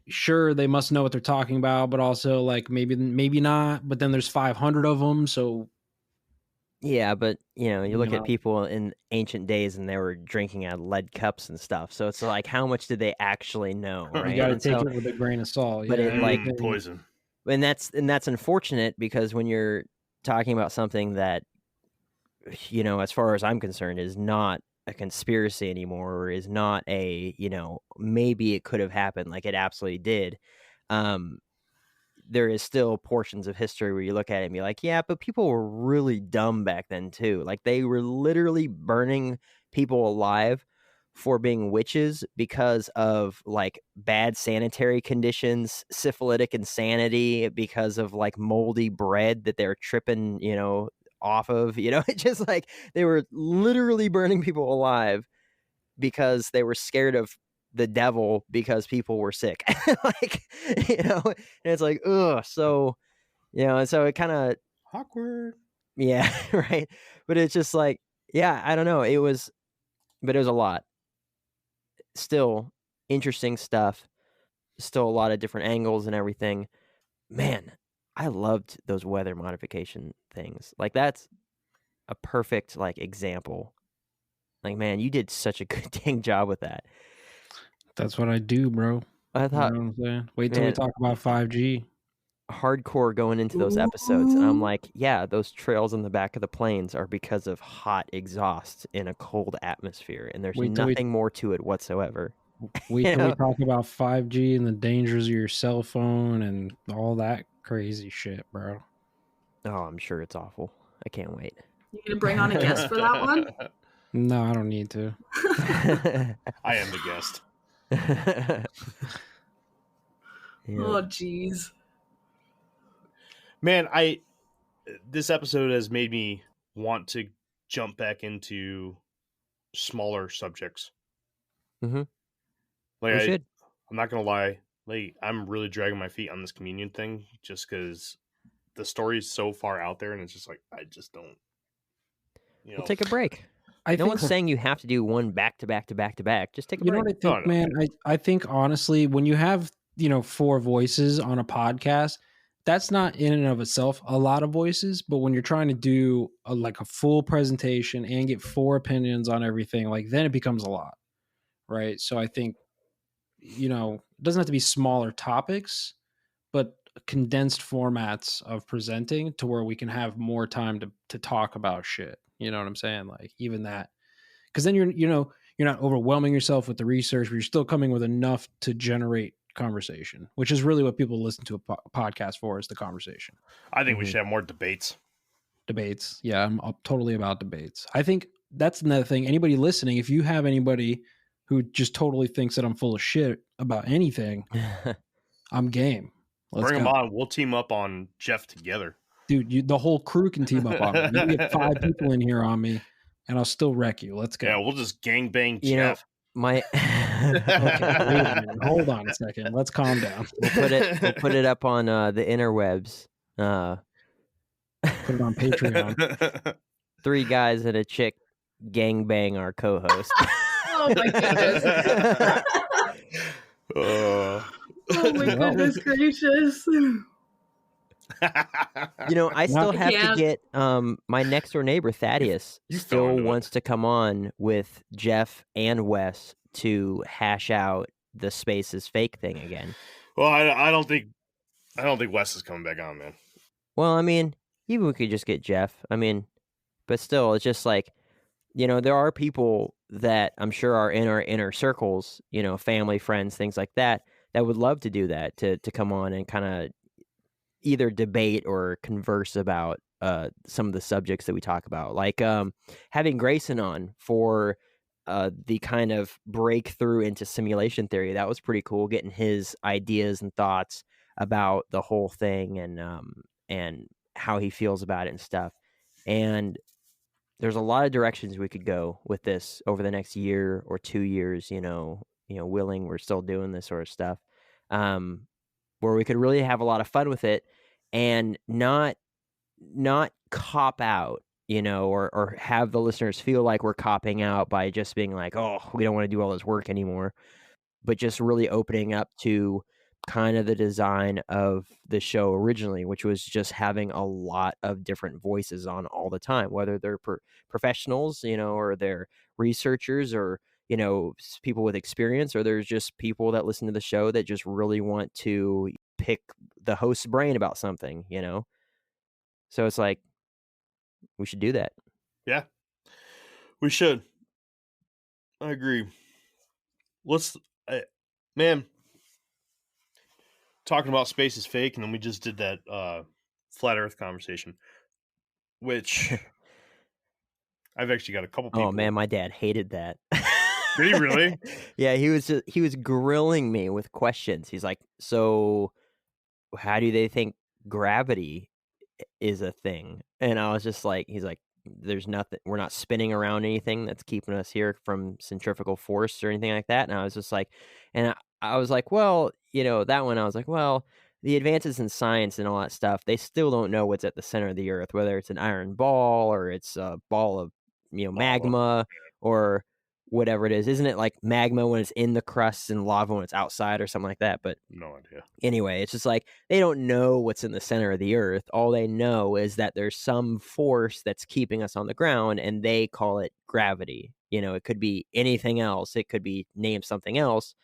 sure, they must know what they're talking about, but also like maybe not. But then there's 500 of them, so. Yeah, but you look at people in ancient days and they were drinking out of lead cups and stuff. So it's like, how much did they actually know? Right? You got to take it with a grain of salt. But it like poison. and that's unfortunate, because when you're talking about something that, as far as I'm concerned, is not a conspiracy anymore, or is not a, maybe it could have happened, like it absolutely did. There is still portions of history where you look at it and be like, yeah, but people were really dumb back then too. Like, they were literally burning people alive for being witches because of like bad sanitary conditions, syphilitic insanity, because of like moldy bread that they're tripping, off of, it's just like they were literally burning people alive because they were scared of the devil because people were sick. Like, and it's like, ugh. So, and so it kind of Awkward. Yeah, right. But it's just like, yeah, I don't know. But it was a lot. Still interesting stuff. Still a lot of different angles and everything. Man, I loved those weather modification things. Like, that's a perfect like example. Like, man, you did such a good dang job with that. That's what I do, bro. I thought, you know what I'm saying? Wait till we talk about 5G. Hardcore going into those episodes, and I'm like, yeah, those trails in the back of the planes are because of hot exhaust in a cold atmosphere, and there's nothing more to it whatsoever. Wait till we talk about 5G and the dangers of your cell phone and all that crazy shit, bro. Oh, I'm sure it's awful. I can't wait. You gonna bring on a guest for that one? No, I don't need to. I am the guest. Yeah. Oh, jeez. Man, this episode has made me want to jump back into smaller subjects. Mm-hmm. Like, We should. I'm not gonna lie, like, I'm really dragging my feet on this communion thing just because the story is so far out there, and it's just like, I just don't. We'll take a break. No one's saying you have to do one back to back to back to back. Just take a break. You know what I think, man? I think honestly, when you have 4 voices on a podcast, that's not in and of itself a lot of voices. But when you're trying to do a full presentation and get 4 opinions on everything, like, then it becomes a lot, right? So I think it doesn't have to be smaller topics, but condensed formats of presenting to where we can have more time to talk about shit. You know what I'm saying? Like, even that, because then you're not overwhelming yourself with the research, but you're still coming with enough to generate conversation, which is really what people listen to a podcast for, is the conversation. I think we should have more debates. Debates. Yeah, I'm totally about debates. I think that's another thing. Anybody listening, if you have anybody who just totally thinks that I'm full of shit about anything, I'm game. Let's bring go. them on. We'll team up on Jeff together. Dude, the whole crew can team up on me. You can get 5 people in here on me, and I'll still wreck you. Let's go. Yeah, we'll just gangbang Jeff. Okay, hold on a second. Let's calm down. We'll put it up on the interwebs. Put it on Patreon. 3 guys and a chick gangbang our co-host. Oh my goodness. Oh my goodness gracious. I still have to get my next door neighbor Thaddeus still wants to come on with Jeff and Wes to hash out the space is fake thing again. Well, I don't think Wes is coming back on, man. Well, I mean, even we could just get Jeff. I mean, but still, it's just like, there are people that I'm sure are in our inner circles, family, friends, things like that would love to do that, to come on and kind of either debate or converse about some of the subjects that we talk about, like having Grayson on for the kind of breakthrough into simulation theory. That was pretty cool, getting his ideas and thoughts about the whole thing, and how he feels about it and stuff. And there's a lot of directions we could go with this over the next year or 2 years, willing we're still doing this sort of stuff, where we could really have a lot of fun with it and not cop out, or have the listeners feel like we're copping out by just being like, oh, we don't want to do all this work anymore, but just really opening up to kind of the design of the show originally, which was just having a lot of different voices on all the time, whether they're professionals, or they're researchers, or people with experience, or there's just people that listen to the show that just really want to pick the host's brain about something, you know? So it's like, we should do that. Yeah, we should. I agree. Man, talking about space is fake, and then we just did that flat Earth conversation, which I've actually got a couple people. Oh man, my dad hated that. Did he really? Yeah, he was grilling me with questions. He's like, "So, how do they think gravity is a thing?" And I was just like, he's like, "There's nothing. We're not spinning around anything that's keeping us here from centrifugal force or anything like that." And I was just like, I was like, well, you know, that one. I was like, well, the advances in science and all that stuff, they still don't know what's at the center of the Earth, whether it's an iron ball or it's a ball of, you know, magma or whatever it is. Isn't it like magma when it's in the crust and lava when it's outside or something like that? But no idea. Anyway, it's just like they don't know what's in the center of the Earth. All they know is that there's some force that's keeping us on the ground, and they call it gravity. You know, it could be anything else. It could be named something else,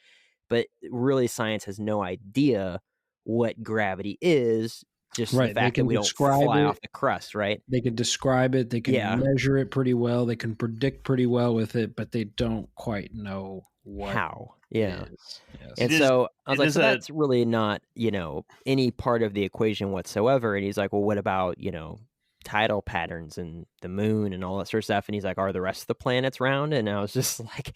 but really science has no idea what gravity is. Just the fact that we don't fly off the crust, right? They can describe it. They can measure it pretty well. They can predict pretty well with it, but they don't quite know how. Yeah. Yes. And so I was like, so that's really not, you know, any part of the equation whatsoever. And he's like, well, what about, you know, tidal patterns and the moon and all that sort of stuff? And he's like, are the rest of the planets round? And I was just like,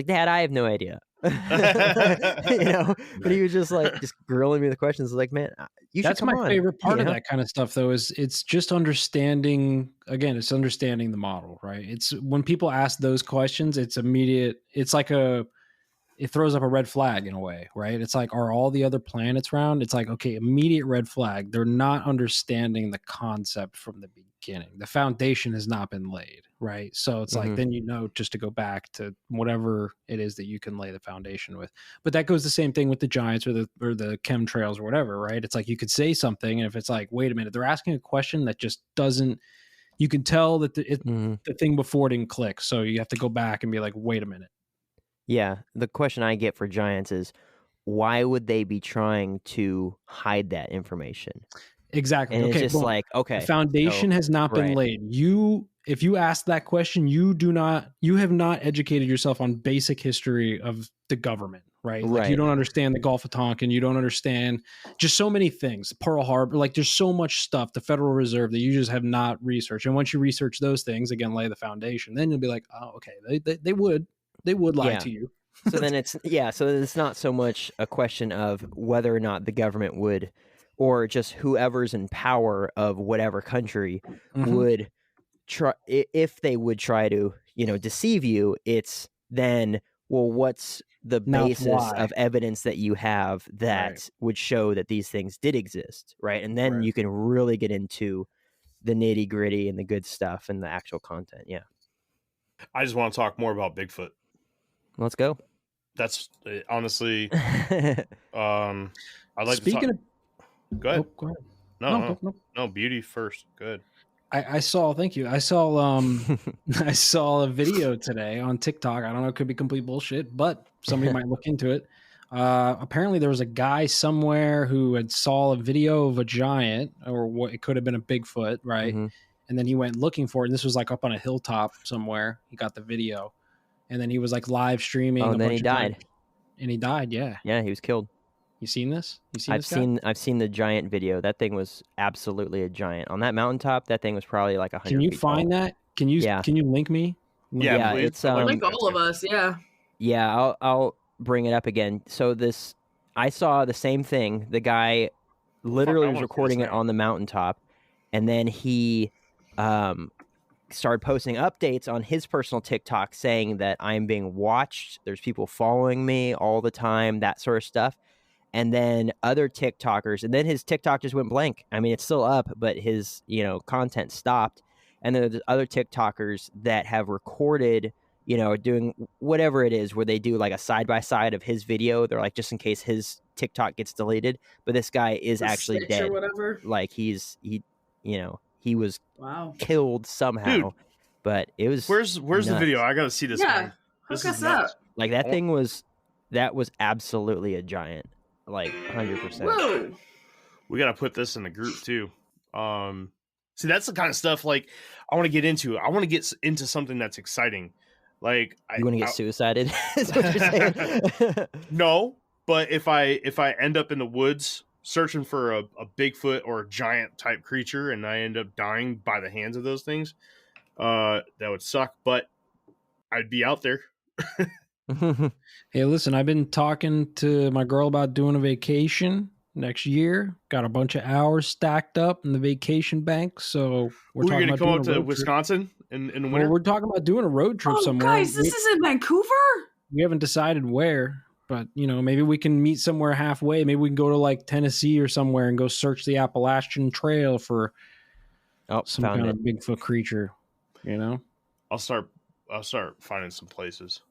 Dad, I have no idea. You know, but he was just like, just grilling me with the questions. Like, man, that's my favorite part of that kind of stuff, though, is it's just understanding. Again, it's understanding the model, right? It's when people ask those questions, it's immediate. It's like it throws up a red flag in a way, right? It's like, are all the other planets round? It's like, okay, immediate red flag. They're not understanding the concept from the beginning. The foundation has not been laid, right? So it's like, then you know, just to go back to whatever it is that you can lay the foundation with. But that goes the same thing with the giants or the chemtrails or whatever, right? It's like you could say something, and if it's like, wait a minute, they're asking a question that just doesn't. You can tell that the thing before didn't click, so you have to go back and be like, wait a minute. Yeah, the question I get for giants is, why would they be trying to hide that information? Exactly. And it's just like, okay, the foundation has not been laid. If you ask that question, you have not educated yourself on basic history of the government, right? Like you don't understand the Gulf of Tonkin, you don't understand just so many things. Pearl Harbor, like there's so much stuff, the Federal Reserve, that you just have not researched. And once you research those things, again, lay the foundation, then you'll be like, oh, okay, they would lie to you. So then it's not so much a question of whether or not the government would, or just whoever's in power of whatever country would try, if they would try to, you know, deceive you. It's then, well, what's the basis of evidence that you have that would show that these things did exist, right? And then you can really get into the nitty gritty and the good stuff and the actual content. Yeah. I just want to talk more about Bigfoot. Let's go. That's honestly, I'd like to talk. Go ahead. Go ahead. No, beauty first. Good. I saw. Thank you. I saw. I saw a video today on TikTok. I don't know. It could be complete bullshit, but somebody might look into it. Apparently, there was a guy somewhere who had saw a video of a giant, or what it could have been a Bigfoot, right? And then he went looking for it. And this was like up on a hilltop somewhere. He got the video, and then he was like live streaming. Oh, and then he died. And he died. Yeah. Yeah, he was killed. You seen this? I've seen the giant video. That thing was absolutely a giant. On that mountaintop, that thing was probably like 100 Can you feet find tall. that? Can you link me? Yeah, it's link all of us. Yeah. Yeah, I'll bring it up again. So I saw the same thing. The guy literally was recording it on the mountaintop, and then he started posting updates on his personal TikTok saying that I'm being watched. There's people following me all the time, that sort of stuff. And then other TikTokers, and then his TikTok just went blank. I mean, it's still up, but his, you know, content stopped. And then there's other TikTokers that have recorded, you know, doing whatever it is, where they do like a side-by-side of his video. They're like, just in case his TikTok gets deleted. But this guy is actually dead. Or whatever. Like he was killed somehow. Dude, but it was Where's the video? I gotta see this. Yeah. This Hook is us up. like that thing was absolutely a giant. Like 100%. Whoa. We got to put this in the group too. See, that's the kind of stuff like I want to get into. I want to get into something that's exciting. Like You want to get suicided? Is what you're saying? No, but if I end up in the woods searching for a Bigfoot or a giant type creature and I end up dying by the hands of those things, that would suck. But I'd be out there. Hey, listen, I've been talking to my girl about doing a vacation next year. Got a bunch of hours stacked up in the vacation bank. So we're talking about come up to doing Wisconsin in the winter. Well, we're talking about doing a road trip somewhere. Guys, this is in Vancouver? We haven't decided where, but maybe we can meet somewhere halfway. Maybe we can go to like Tennessee or somewhere and go search the Appalachian Trail for some kind of Bigfoot creature. I'll start finding some places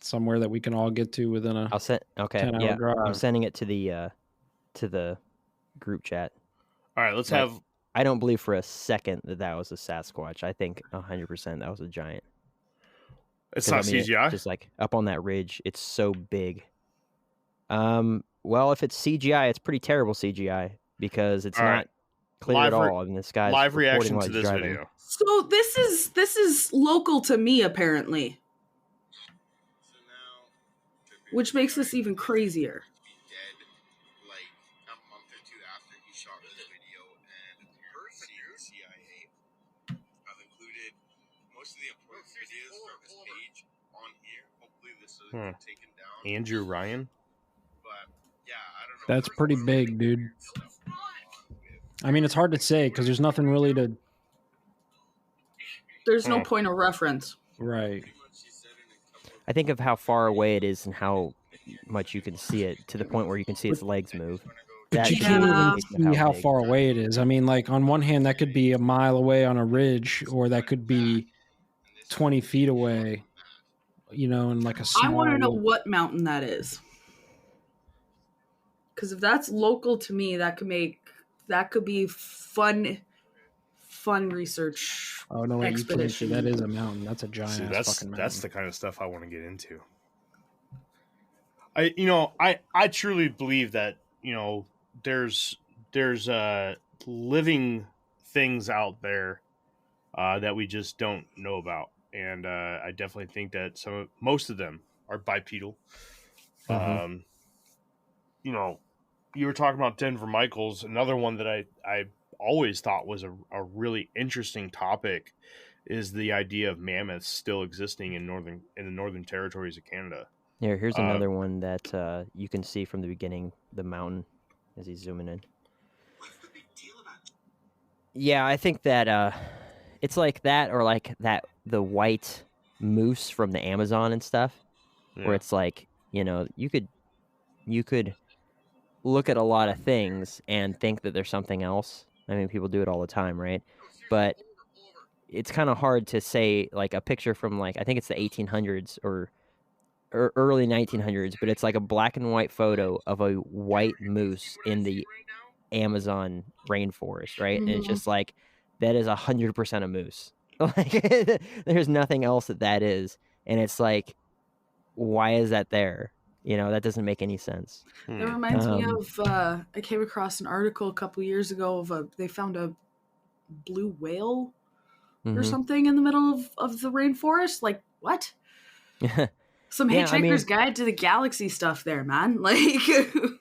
somewhere that we can all get to within a. I'll send. Okay, 10-hour drive. I'm sending it to the group chat. All right, let's have. I don't believe for a second that was a Sasquatch. I think 100% that was a giant. It's not CGI. Just like up on that ridge, it's so big. Well, if it's CGI, it's pretty terrible CGI because it's not clear at all. I mean, this guy's live reaction to this driving. Video. So this is local to me apparently, which makes this even crazier. Andrew Ryan. That's pretty big, dude. I mean, it's hard to say because there's nothing really to. There's no point of reference. Right. I think of how far away it is and how much you can see it to the point where you can see its legs move. But you can't even see how far away it is. I mean, like on one hand, that could be a mile away on a ridge, or that could be 20 feet away. In like a small... I want to know what mountain that is. Because if that's local to me, that could be fun research. Oh no, expedition. That is a mountain. That's a giant fucking mountain. That's the kind of stuff I want to get into. I truly believe that there's living things out there that we just don't know about. And I definitely think that most of them are bipedal. Mm-hmm. You were talking about Denver Michaels. Another one that I always thought was a really interesting topic is the idea of mammoths still existing in the northern territories of Canada. Yeah, here's another one that you can see from the beginning, the mountain, as he's zooming in. What's the big deal about it? Yeah, I think that it's like that, or like the white moose from the Amazon and stuff, where it's like, you could look at a lot of things and think that there's something else. I mean, people do it all the time, right? But it's kind of hard to say, like, a picture from, like, I think it's the 1800s or early 1900s, but it's like a black and white photo of a white moose in the Amazon rainforest, right? Mm-hmm. And it's just like, that is 100% a moose. Like, there's nothing else that is. And it's like, why is that there? That doesn't make any sense. It reminds me of, I came across an article a couple years ago they found a blue whale or something in the middle of the rainforest. Like, what? Some Hitchhiker's Guide to the Galaxy stuff there, man. Like,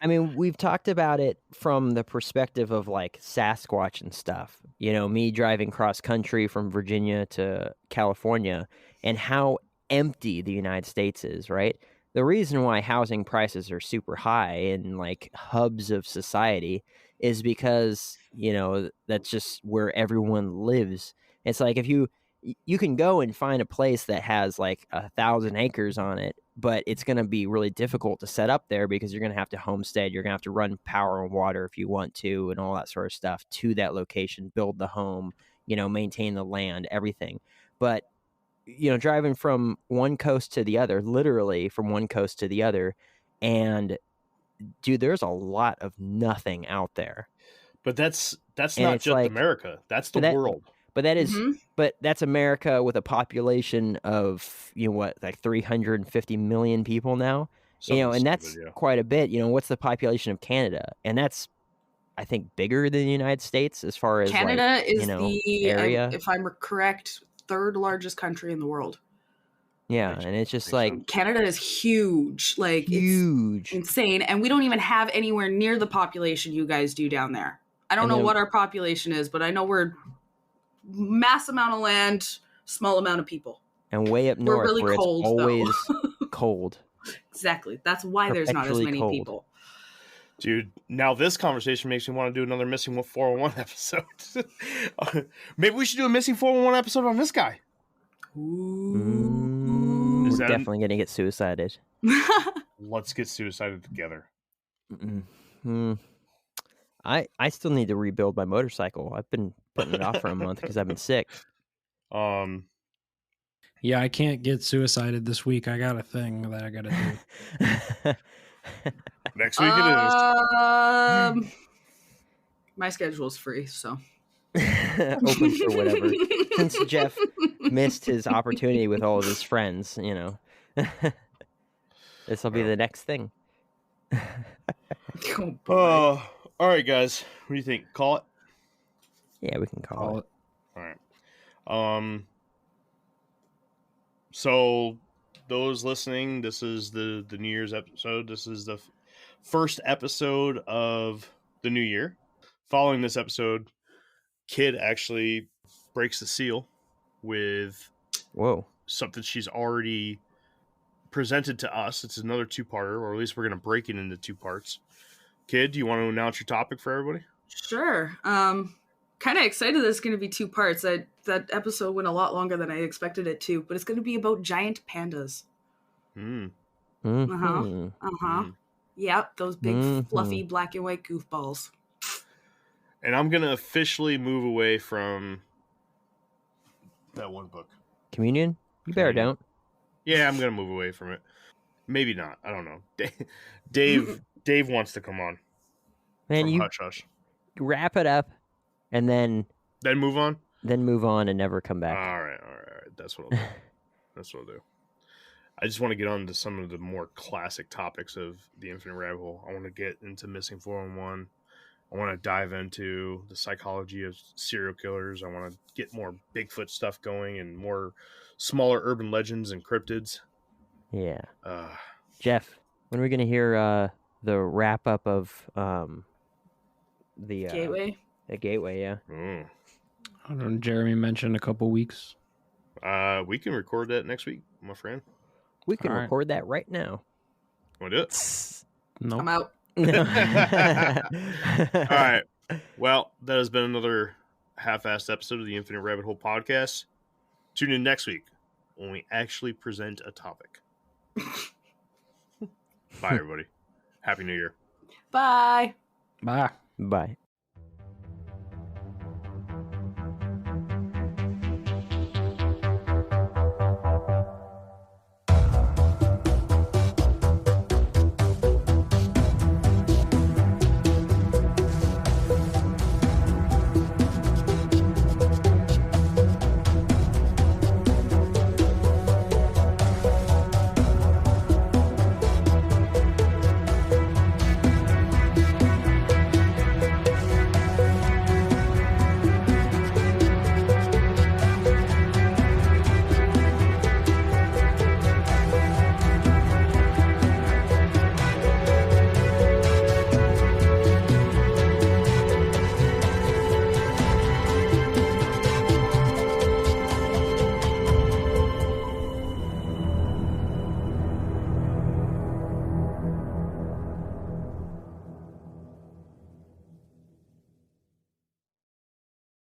I mean, we've talked about it from the perspective of like Sasquatch and stuff. Me driving cross country from Virginia to California and how empty the United States is, right? The reason why housing prices are super high in like hubs of society is because, that's just where everyone lives. It's like if you can go and find a place that has like 1,000 acres on it, but it's going to be really difficult to set up there because you're going to have to homestead. You're going to have to run power and water if you want to, and all that sort of stuff to that location, build the home, maintain the land, everything. But, driving from one coast to the other, literally from one coast to the other, and dude, there's a lot of nothing out there. But that's not just like, America. That's the world. But that is, but that's America with a population of, like 350 million people now, and that's quite a bit. What's the population of Canada? And that's I think, bigger than the United States as far as Canada like, is the area. if I'm correct, third largest country in the world. Yeah, Makes- and it's just makes like sense. Canada is huge, like huge. it's insane, and we don't even have anywhere near the population you guys do down there. I don't And know then- what our population is, but I know we're mass amount of land, small amount of people. And way up We're north, really where cold, it's though. always cold. Exactly. That's why there's not as Perpetually many cold. people. Dude, now this conversation makes me want to do another Missing 411 episode. Maybe we should do a Missing 411 episode on this guy. We're Is that- definitely gonna get suicided. Let's get suicided together. Mm. I still need to rebuild my motorcycle. I've been putting it off for a month because I've been sick. Yeah, I can't get suicided this week. I got a thing that I got to do. Next week it is. My schedule's free, so Open for whatever. Since Jeff missed his opportunity with all of his friends, this will be the next thing. Oh, boy. All right, guys. What do you think? Call it? Yeah, we can call it. All right. So those listening, this is the New Year's episode. This is the first episode of the new year. Following this episode, Kid actually breaks the seal with Whoa. something she's already presented to us. It's another two-parter, or at least we're going to break it into two parts. Kid, do you want to announce your topic for everybody? Sure. Kind of excited that it's going to be two parts. That episode went a lot longer than I expected it to, but it's going to be about giant pandas. Hmm. Mhm. Yep, those big Mhm. fluffy black and white goofballs. And I'm going to officially move away from that one book. Communion? You better Communion. don't. Yeah, I'm going to move away from it. Maybe not. I don't know. Dave wants to come on. Man, from you Hush Hush. wrap it up and then Move on? move on and never come back. All right. That's what I'll do. That's what I'll do. I just want to get on to some of the more classic topics of the Infinite Rabbit Hole. I want to get into Missing 411. I want to dive into the psychology of serial killers. I want to get more Bigfoot stuff going and more smaller urban legends and cryptids. Yeah. Uh, Jeff, when are we going to hear the wrap up of the Gateway. The Gateway, yeah. I don't know. Jeremy mentioned a couple weeks. We can record that next week, my friend. We can All right. record that right now. Want to do it? No. I'm out. All right. Well, that has been another half-assed episode of the Infinite Rabbit Hole podcast. Tune in next week when we actually present a topic. Bye, everybody. Happy New Year. Bye. Bye. Bye.